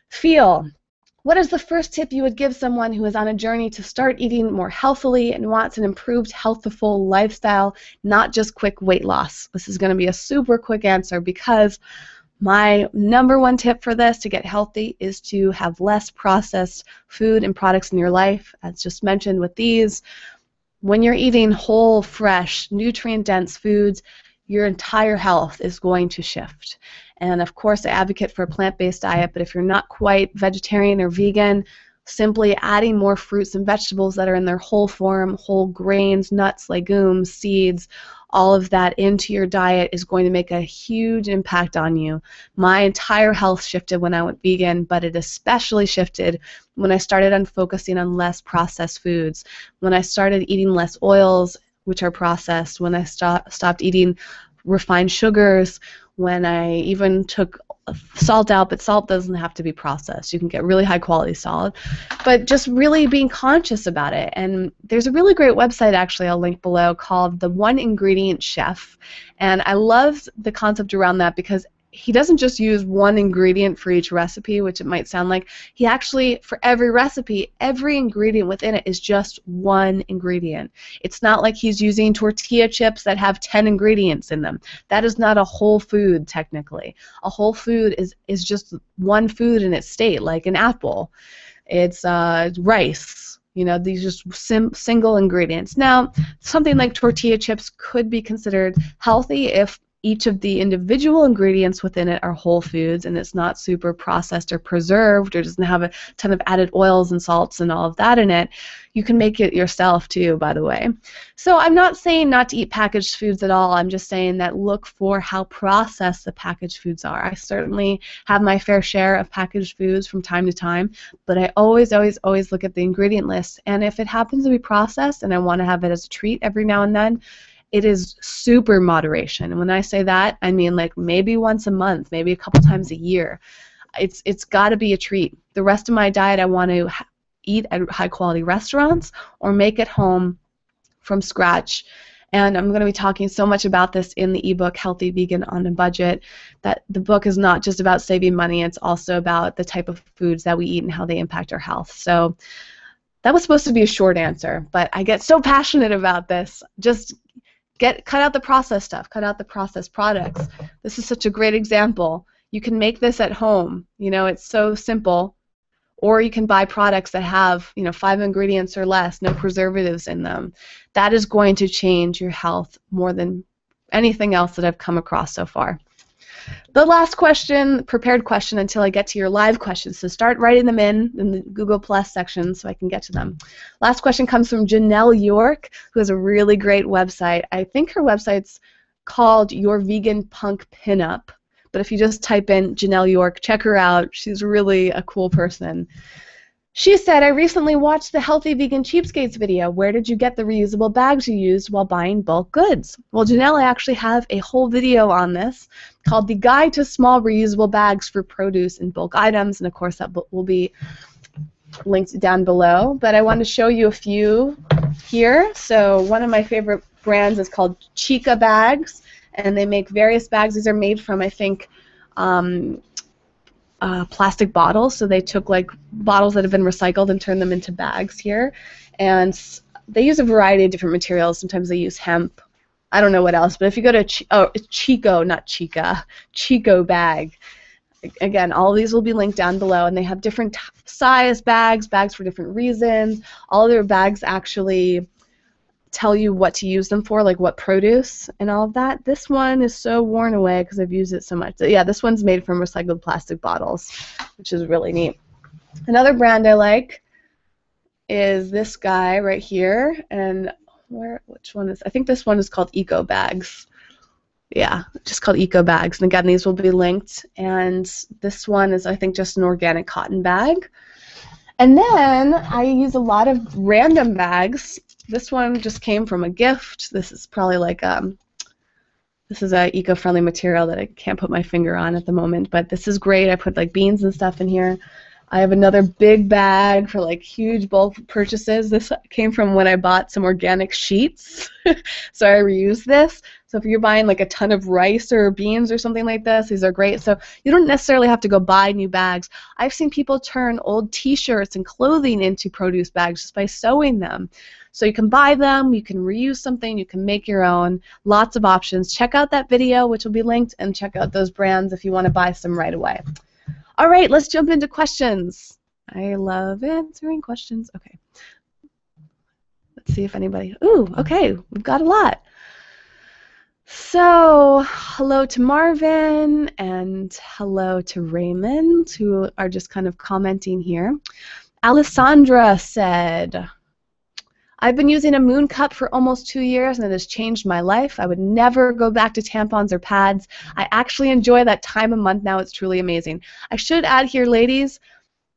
Feel. What is the first tip you would give someone who is on a journey to start eating more healthily and wants an improved, healthful lifestyle, not just quick weight loss? This is going to be a super quick answer because my #1 tip for this to get healthy is to have less processed food and products in your life. As just mentioned with these, when you're eating whole, fresh, nutrient-dense foods, your entire health is going to shift. And of course, I advocate for a plant-based diet, but if you're not quite vegetarian or vegan, simply adding more fruits and vegetables that are in their whole form, whole grains, nuts, legumes, seeds, all of that into your diet is going to make a huge impact on you. My entire health shifted when I went vegan, but it especially shifted when I started on focusing on less processed foods, when I started eating less oils, which are processed, when I stopped eating refined sugars, when I even took salt out, but salt doesn't have to be processed. You can get really high quality salt, but just really being conscious about it. And there's a really great website, actually, I'll link below, called The One Ingredient Chef, and I love the concept around that because he doesn't just use one ingredient for each recipe, which it might sound like. He actually, for every recipe, every ingredient within it is just one ingredient. It's not like he's using tortilla chips that have 10 ingredients in them. That is not a whole food, technically. A whole food is just one food in its state, like an apple. It's rice. You know, these are just single ingredients. Now, something like tortilla chips could be considered healthy if each of the individual ingredients within it are whole foods and it's not super processed or preserved or doesn't have a ton of added oils and salts and all of that in it. You can make it yourself too, by the way. So I'm not saying not to eat packaged foods at all. I'm just saying that look for how processed the packaged foods are. I certainly have my fair share of packaged foods from time to time, but I always look at the ingredient list, and if it happens to be processed and I want to have it as a treat every now and then, it is super moderation. And when I say that, I mean like maybe once a month, maybe a couple times a year. It's got to be a treat. The rest of my diet I want to eat at high-quality restaurants or make at home from scratch. And I'm going to be talking so much about this in the ebook, Healthy Vegan on a Budget, that the book is not just about saving money, it's also about the type of foods that we eat and how they impact our health. So that was supposed to be a short answer, but I get so passionate about this. Just cut out the processed stuff, cut out the processed products. This is such a great example. You can make this at home. You know, it's so simple. Or you can buy products that have, 5 ingredients or less, no preservatives in them. That is going to change your health more than anything else that I've come across so far. The last question, prepared question until I get to your live questions. So start writing them in the Google Plus section so I can get to them. Last question comes from Janelle York, who has a really great website. I think her website's called Your Vegan Punk Pinup. But if you just type in Janelle York, check her out. She's really a cool person. She said, I recently watched the Healthy Vegan Cheapskates video. Where did you get the reusable bags you used while buying bulk goods? Well, Janelle, I actually have a whole video on this called The Guide to Small Reusable Bags for Produce and Bulk Items, and of course that will be linked down below. But I want to show you a few here. So one of my favorite brands is called Chica Bags, and they make various bags. These are made from, I think, plastic bottles. So they took like bottles that have been recycled and turned them into bags here. And they use a variety of different materials. Sometimes they use hemp. I don't know what else. But if you go to Chico, not Chica, Chico Bag. Again, all of these will be linked down below, and they have different size bags for different reasons. All of their bags actually tell you what to use them for, like what produce and all of that. This one is so worn away because I've used it so much. Yeah, this one's made from recycled plastic bottles, which is really neat. Another brand I like is this guy right here, and which one is? I think this one is called Eco Bags. Yeah, just called Eco Bags. And again, these will be linked. And this one is, I think, just an organic cotton bag. And then I use a lot of random bags. This one just came from a gift. This is probably like this is a eco-friendly material that I can't put my finger on at the moment, but this is great. I put like beans and stuff in here. I have another big bag for like huge bulk purchases. This came from when I bought some organic sheets, so I reused this. So if you're buying like a ton of rice or beans or something like this, these are great. So you don't necessarily have to go buy new bags. I've seen people turn old t-shirts and clothing into produce bags just by sewing them. So you can buy them, you can reuse something, you can make your own. Lots of options. Check out that video, which will be linked, and check out those brands if you want to buy some right away. All right, let's jump into questions. I love answering questions. Okay. Let's see if anybody... Ooh, okay, we've got a lot. So, hello to Marvin, and hello to Raymond, who are just kind of commenting here. Alessandra said, I've been using a Moon cup for almost 2 years, and it has changed my life. I would never go back to tampons or pads. I actually enjoy that time of month now. It's truly amazing. I should add here, ladies,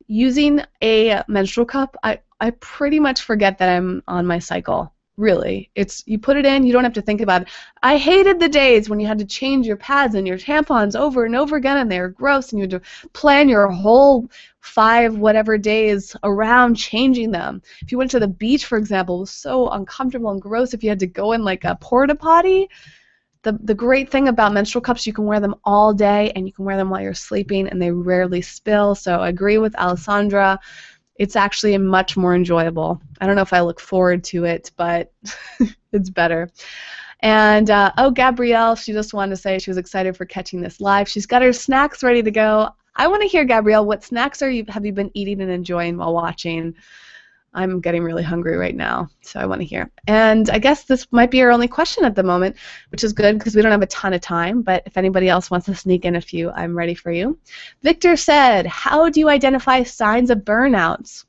using a menstrual cup, I pretty much forget that I'm on my cycle. Really. You put it in, you don't have to think about it. I hated the days when you had to change your pads and your tampons over and over again, and they were gross, and you had to plan your whole 5 whatever days around changing them. If you went to the beach, for example, it was so uncomfortable and gross if you had to go in like a porta potty. The great thing about menstrual cups, you can wear them all day, and you can wear them while you're sleeping, and they rarely spill. So I agree with Alessandra. It's actually much more enjoyable. I don't know if I look forward to it, but it's better. And, oh, Gabrielle, she just wanted to say she was excited for catching this live. She's got her snacks ready to go. I want to hear, Gabrielle, what snacks have you been eating and enjoying while watching? I'm getting really hungry right now, so I want to hear. And I guess this might be our only question at the moment, which is good because we don't have a ton of time, but if anybody else wants to sneak in a few, I'm ready for you. Victor said, how do you identify signs of burnouts?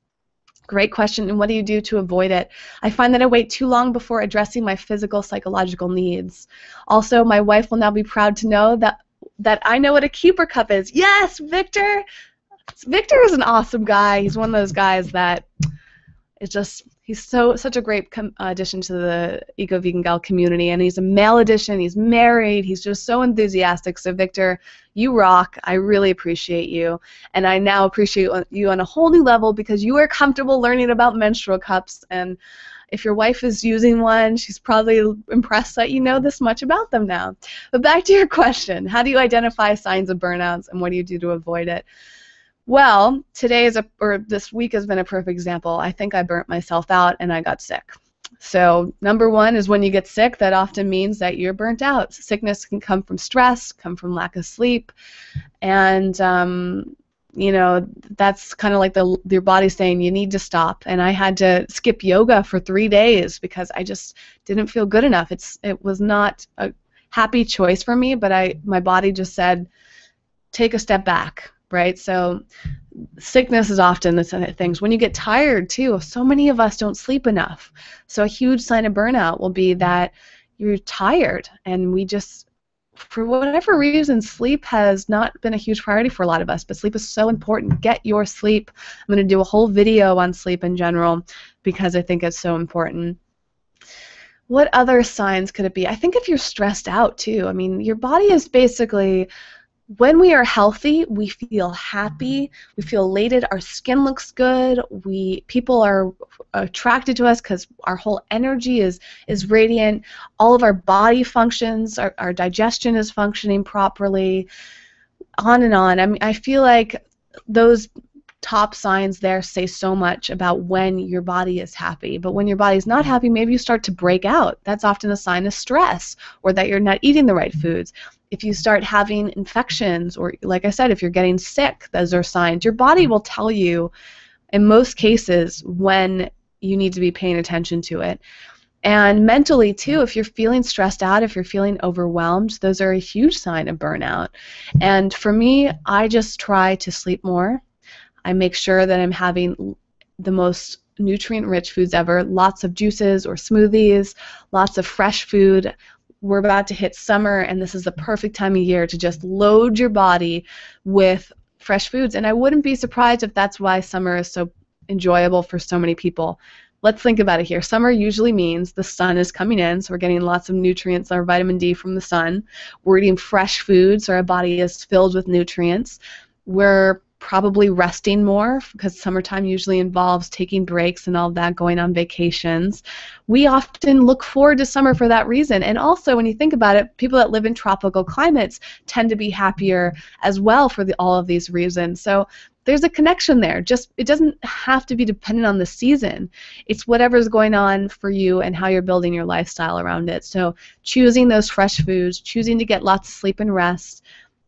Great question, and what do you do to avoid it? I find that I wait too long before addressing my physical, psychological needs. Also, my wife will now be proud to know that I know what a keeper cup is. Yes, Victor! Victor is an awesome guy. He's one of those guys that... he's such a great addition to the Eco-Vegan Gal community, and he's a male addition, he's married, he's just so enthusiastic. So Victor, you rock. I really appreciate you, and I now appreciate you on a whole new level because you are comfortable learning about menstrual cups, and if your wife is using one, she's probably impressed that you know this much about them now. But back to your question, how do you identify signs of burnouts, and what do you do to avoid it? Well, this week has been a perfect example. I think I burnt myself out and I got sick. So number one is when you get sick, that often means that you're burnt out. Sickness can come from stress, come from lack of sleep, and you know, that's kind of like your body saying you need to stop. And I had to skip yoga for 3 days because I just didn't feel good enough. It was not a happy choice for me, but my body just said, take a step back. Right? So sickness is often the things. When you get tired, too, so many of us don't sleep enough. So a huge sign of burnout will be that you're tired, and we for whatever reason, sleep has not been a huge priority for a lot of us, but sleep is so important. Get your sleep. I'm going to do a whole video on sleep in general because I think it's so important. What other signs could it be? I think if you're stressed out too. I mean, your body is basically, when we are healthy, we feel happy, we feel elated, our skin looks good, people are attracted to us because our whole energy is radiant, all of our body functions, our digestion is functioning properly, on and on. I mean, I feel like those top signs there say so much about when your body is happy. But when your body's not happy, maybe you start to break out. That's often a sign of stress, or that you're not eating the right foods. If you start having infections, or like I said, if you're getting sick, those are signs. Your body will tell you, in most cases, when you need to be paying attention to it. And mentally, too, if you're feeling stressed out, if you're feeling overwhelmed, those are a huge sign of burnout. And for me, I just try to sleep more. I make sure that I'm having the most nutrient-rich foods ever, lots of juices or smoothies, lots of fresh food. We're about to hit summer, and this is the perfect time of year to just load your body with fresh foods. And I wouldn't be surprised if that's why summer is so enjoyable for so many people. Let's think about it here. Summer usually means the sun is coming in, so we're getting lots of nutrients, our vitamin D from the sun. We're eating fresh foods, so our body is filled with nutrients. We're probably resting more because summertime usually involves taking breaks and all that, going on vacations. We often look forward to summer for that reason. And also, when you think about it, people that live in tropical climates tend to be happier as well for all of these reasons. So there's a connection there. It doesn't have to be dependent on the season. It's whatever's going on for you and how you're building your lifestyle around it. So choosing those fresh foods, choosing to get lots of sleep and rest,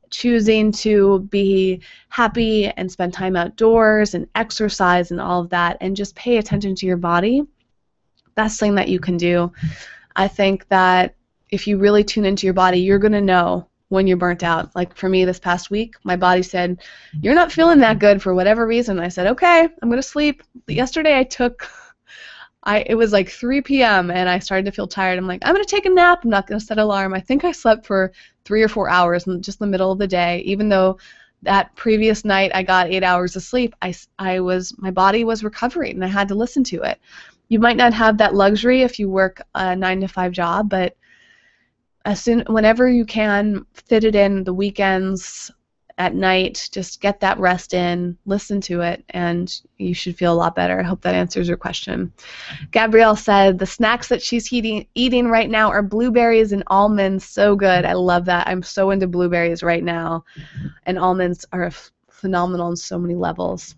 choosing to be happy and spend time outdoors and exercise and all of that, and just pay attention to your body. Best thing that you can do. I think that if you really tune into your body, you're going to know when you're burnt out. Like for me this past week, my body said, you're not feeling that good for whatever reason. I said, okay, I'm going to sleep. Yesterday it was like 3 p.m. and I started to feel tired. I'm like, I'm going to take a nap. I'm not going to set an alarm. I think I slept for 3 or 4 hours in just the middle of the day. Even though that previous night I got 8 hours of sleep, my body was recovering and I had to listen to it. You might not have that luxury if you work a 9-to-5 job, but whenever you can, fit it in the weekends, at night, just get that rest in, listen to it, and you should feel a lot better. I hope that answers your question. Gabrielle said the snacks that she's eating right now are blueberries and almonds. So good. I love that. I'm so into blueberries right now, and almonds are phenomenal on so many levels.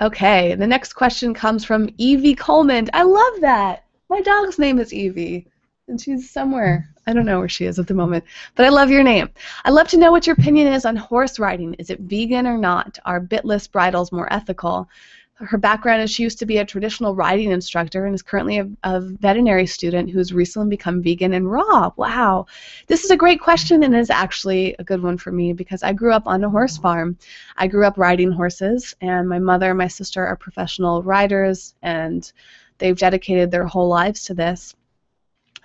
Okay, the next question comes from Evie Coleman. I love that. My dog's name is Evie, and she's somewhere. I don't know where she is at the moment, but I love your name. I'd love to know what your opinion is on horse riding. Is it vegan or not? Are bitless bridles more ethical? Her background is she used to be a traditional riding instructor and is currently a veterinary student who's recently become vegan and raw. Wow. This is a great question and is actually a good one for me because I grew up on a horse farm. I grew up riding horses, and my mother and my sister are professional riders, and they've dedicated their whole lives to this.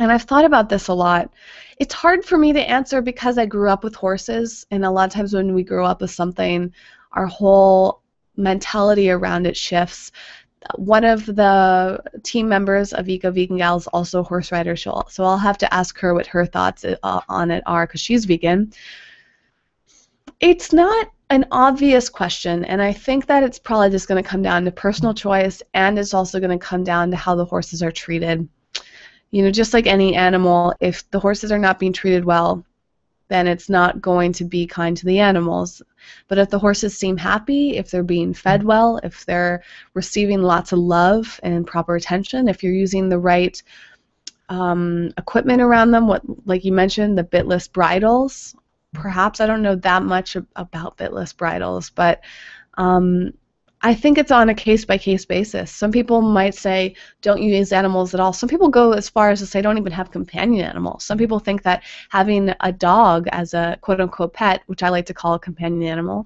And I've thought about this a lot. It's hard for me to answer because I grew up with horses, and a lot of times when we grow up with something, our whole mentality around it shifts. One of the team members of Eco Vegan Gal is also a horse rider, so I'll have to ask her what her thoughts on it are because she's vegan. It's not an obvious question, and I think that it's probably just going to come down to personal choice, and it's also going to come down to how the horses are treated. You know, just like any animal, if the horses are not being treated well, then it's not going to be kind to the animals. But if the horses seem happy, if they're being fed well, if they're receiving lots of love and proper attention, if you're using the right equipment around them, like you mentioned, the bitless bridles, perhaps I don't know that much about bitless bridles, but I think it's on a case-by-case basis. Some people might say, don't use animals at all. Some people go as far as to say, don't even have companion animals. Some people think that having a dog as a quote-unquote pet, which I like to call a companion animal,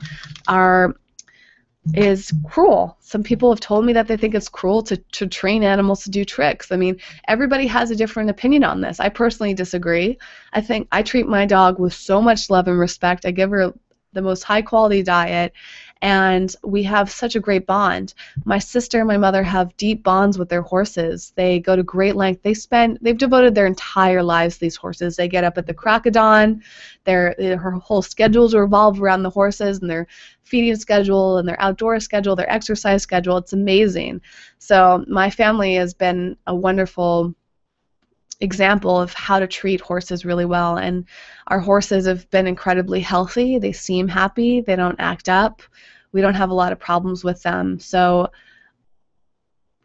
is cruel. Some people have told me that they think it's cruel to train animals to do tricks. I mean, everybody has a different opinion on this. I personally disagree. I think I treat my dog with so much love and respect. I give her the most high quality diet, and we have such a great bond. My sister and my mother have deep bonds with their horses. They go to great length. They've devoted their entire lives to these horses. They get up at the crack of dawn. Her whole schedules revolve around the horses and their feeding schedule and their outdoor schedule, their exercise schedule. It's amazing. So my family has been a wonderful example of how to treat horses really well, and our horses have been incredibly healthy. They seem happy. They don't act up. We don't have a lot of problems with them. So,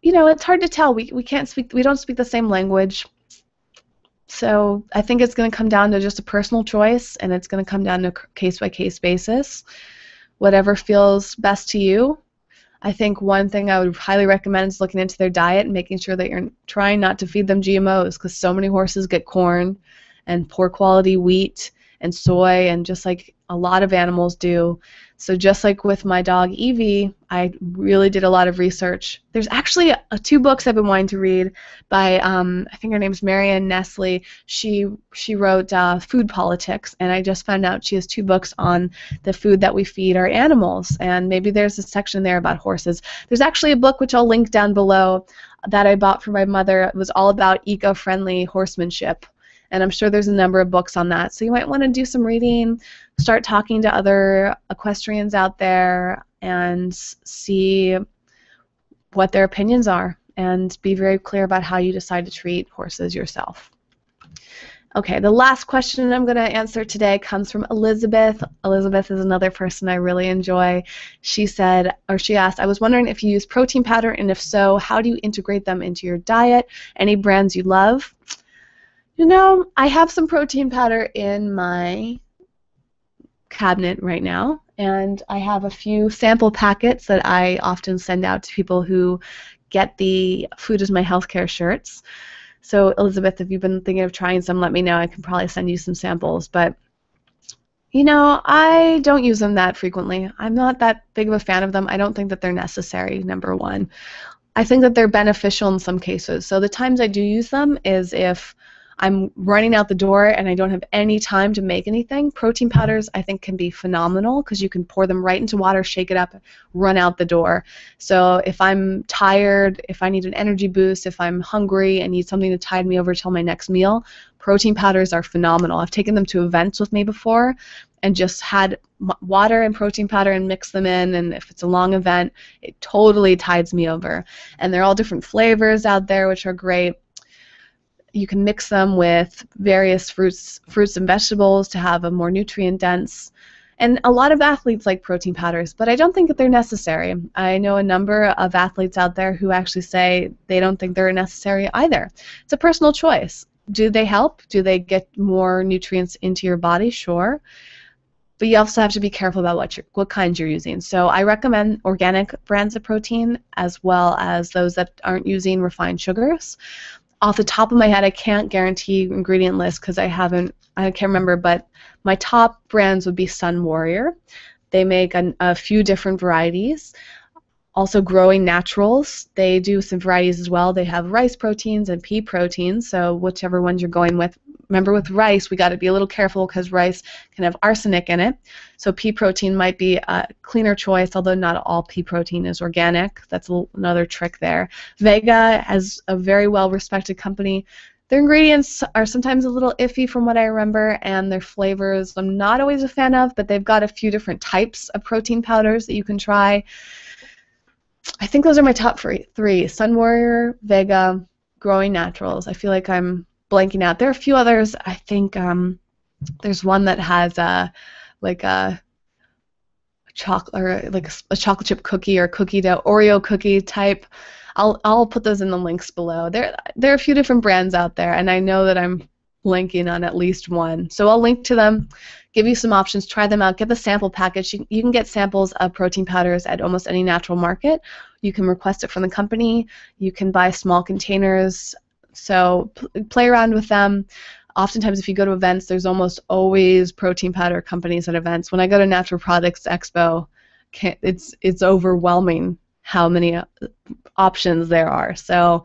it's hard to tell. We don't speak the same language. So I think it's going to come down to just a personal choice, and it's going to come down to a case-by-case basis. Whatever feels best to you. I think one thing I would highly recommend is looking into their diet and making sure that you're trying not to feed them GMOs, because so many horses get corn and poor quality wheat and soy, and just like a lot of animals do. So just like with my dog Evie, I really did a lot of research. There's actually two books I've been wanting to read by, I think her name's Marianne Nestle. She wrote Food Politics, and I just found out she has two books on the food that we feed our animals, and maybe there's a section there about horses. There's actually a book, which I'll link down below, that I bought for my mother. It was all about eco-friendly horsemanship. And I'm sure there's a number of books on that. So you might want to do some reading, start talking to other equestrians out there, and see what their opinions are, and be very clear about how you decide to treat horses yourself. Okay, the last question I'm going to answer today comes from Elizabeth. Elizabeth is another person I really enjoy. She asked, I was wondering if you use protein powder, and if so, how do you integrate them into your diet? Any brands you love? I have some protein powder in my cabinet right now, and I have a few sample packets that I often send out to people who get the Food is My Healthcare shirts. So Elizabeth, if you've been thinking of trying some, let me know. I can probably send you some samples. But, I don't use them that frequently. I'm not that big of a fan of them. I don't think that they're necessary, number one. I think that they're beneficial in some cases. So the times I do use them is if I'm running out the door and I don't have any time to make anything. Protein powders, I think, can be phenomenal because you can pour them right into water, shake it up, run out the door. So if I'm tired, if I need an energy boost, if I'm hungry and need something to tide me over till my next meal, protein powders are phenomenal. I've taken them to events with me before and just had water and protein powder and mix them in, and if it's a long event, it totally tides me over. And they're all different flavors out there, which are great. You can mix them with various fruits and vegetables to have a more nutrient-dense. And a lot of athletes like protein powders, but I don't think that they're necessary. I know a number of athletes out there who actually say they don't think they're necessary either. It's a personal choice. Do they help? Do they get more nutrients into your body? Sure. But you also have to be careful about what kinds you're using. So I recommend organic brands of protein as well as those that aren't using refined sugars. Off the top of my head, I can't guarantee ingredient list because I can't remember, but my top brands would be Sun Warrior. They make a few different varieties. Also Growing Naturals, they do some varieties as well. They have rice proteins and pea proteins, so whichever ones you're going with. Remember, with rice, we got to be a little careful because rice can have arsenic in it. So pea protein might be a cleaner choice, although not all pea protein is organic. That's another trick there. Vega has a very well-respected company. Their ingredients are sometimes a little iffy from what I remember, and their flavors I'm not always a fan of, but they've got a few different types of protein powders that you can try. I think those are my top three. Sun Warrior, Vega, Growing Naturals. I feel like I'm blanking out. There are a few others. I think there's one that has a chocolate chip cookie or cookie dough Oreo cookie type. I'll put those in the links below. There are a few different brands out there, and I know that I'm blanking on at least one. So I'll link to them, give you some options, try them out, get the sample package. You can get samples of protein powders at almost any natural market. You can request it from the company. You can buy small containers. So play around with them. Oftentimes if you go to events, there's almost always protein powder companies at events. When I go to Natural Products Expo, it's overwhelming how many options there are. So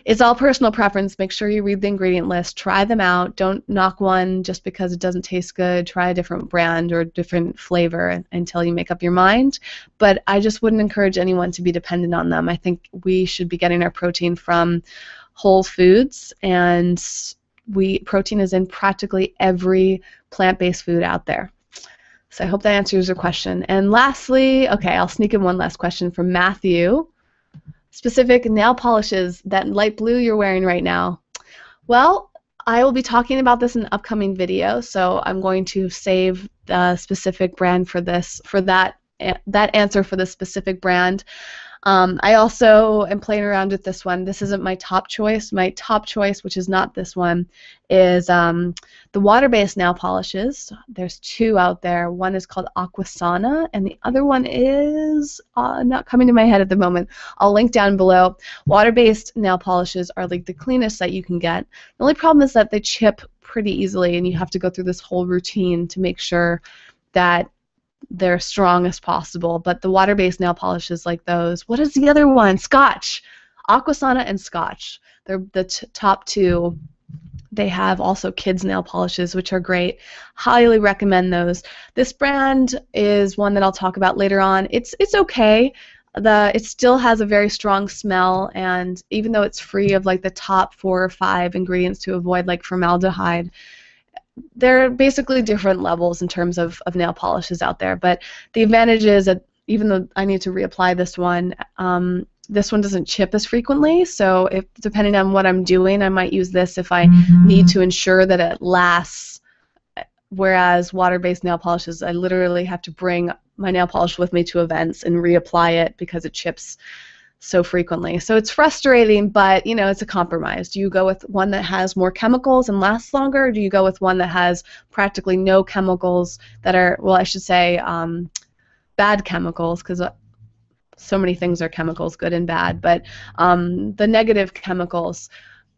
it's all personal preference. Make sure you read the ingredient list. Try them out. Don't knock one just because it doesn't taste good. Try a different brand or different flavor until you make up your mind. But I just wouldn't encourage anyone to be dependent on them. I think we should be getting our protein from whole foods, and protein is in practically every plant-based food out there. So I hope that answers your question. And lastly, okay, I'll sneak in one last question from Matthew. Specific nail polishes, that light blue you're wearing right now. Well, I will be talking about this in an upcoming video, so I'm going to save the specific brand for that answer for the specific brand. I also am playing around with this one. This isn't my top choice. My top choice, which is not this one, is the water-based nail polishes. There's two out there. One is called Aquasana, and the other one is not coming to my head at the moment. I'll link down below. Water-based nail polishes are like the cleanest that you can get. The only problem is that they chip pretty easily, and you have to go through this whole routine to make sure that they're strong as possible. But the water-based nail polishes like those. What is the other one? Scotch. Aquasana and Scotch. They're the top two. They have also kids nail polishes, which are great. Highly recommend those. This brand is one that I'll talk about later on. It's okay. It still has a very strong smell, and even though it's free of like the top 4 or 5 ingredients to avoid, like formaldehyde, they're basically different levels in terms of nail polishes out there. But the advantage is that even though I need to reapply this one doesn't chip as frequently. So if depending on what I'm doing, I might use this if I need to ensure that it lasts. Whereas water-based nail polishes, I literally have to bring my nail polish with me to events and reapply it because it chips so frequently. So it's frustrating, but you know, it's a compromise. Do you go with one that has more chemicals and lasts longer, or do you go with one that has practically no chemicals that are, well, I should say bad chemicals, because so many things are chemicals, good and bad, but the negative chemicals,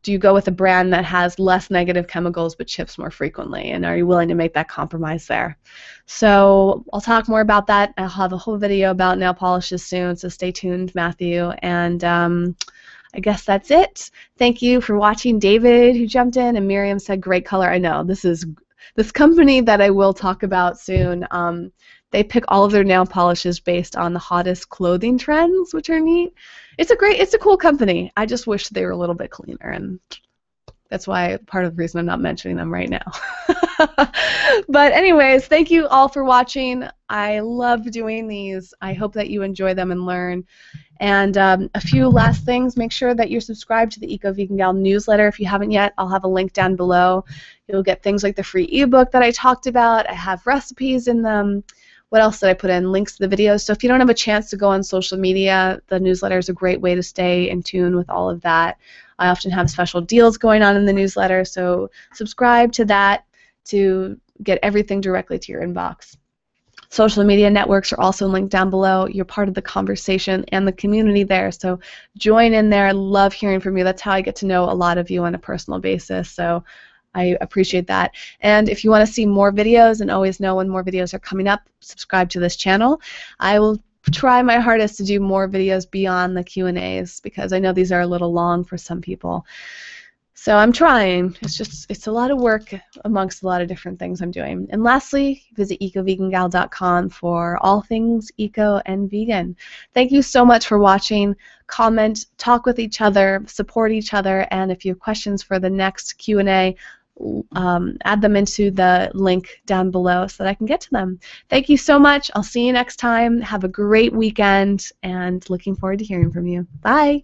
do you go with a brand that has less negative chemicals but chips more frequently, and are you willing to make that compromise there? So I'll talk more about that. I'll have a whole video about nail polishes soon, so stay tuned, Matthew. And I guess that's it. Thank you for watching. David, who jumped in, and Miriam said great color. I know, this company that I will talk about soon, they pick all of their nail polishes based on the hottest clothing trends, which are neat. It's a cool company. I just wish they were a little bit cleaner, and that's why part of the reason I'm not mentioning them right now. But anyways, thank you all for watching. I love doing these. I hope that you enjoy them and learn. And a few last things. Make sure that you're subscribed to the Eco Vegan Gal newsletter. If you haven't yet, I'll have a link down below. You'll get things like the free ebook that I talked about. I have recipes in them. What else did I put in? Links to the videos. So if you don't have a chance to go on social media, the newsletter is a great way to stay in tune with all of that. I often have special deals going on in the newsletter, so subscribe to that to get everything directly to your inbox. Social media networks are also linked down below. You're part of the conversation and the community there, so join in there. I love hearing from you. That's how I get to know a lot of you on a personal basis, so I appreciate that. And if you want to see more videos and always know when more videos are coming up, subscribe to this channel. I will try my hardest to do more videos beyond the Q&As, because I know these are a little long for some people. So I'm trying. It's a lot of work amongst a lot of different things I'm doing. And lastly, visit ecovegangal.com for all things eco and vegan. Thank you so much for watching. Comment, talk with each other, support each other, and if you have questions for the next Q&A, add them into the link down below so that I can get to them. Thank you so much. I'll see you next time. Have a great weekend, and looking forward to hearing from you. Bye.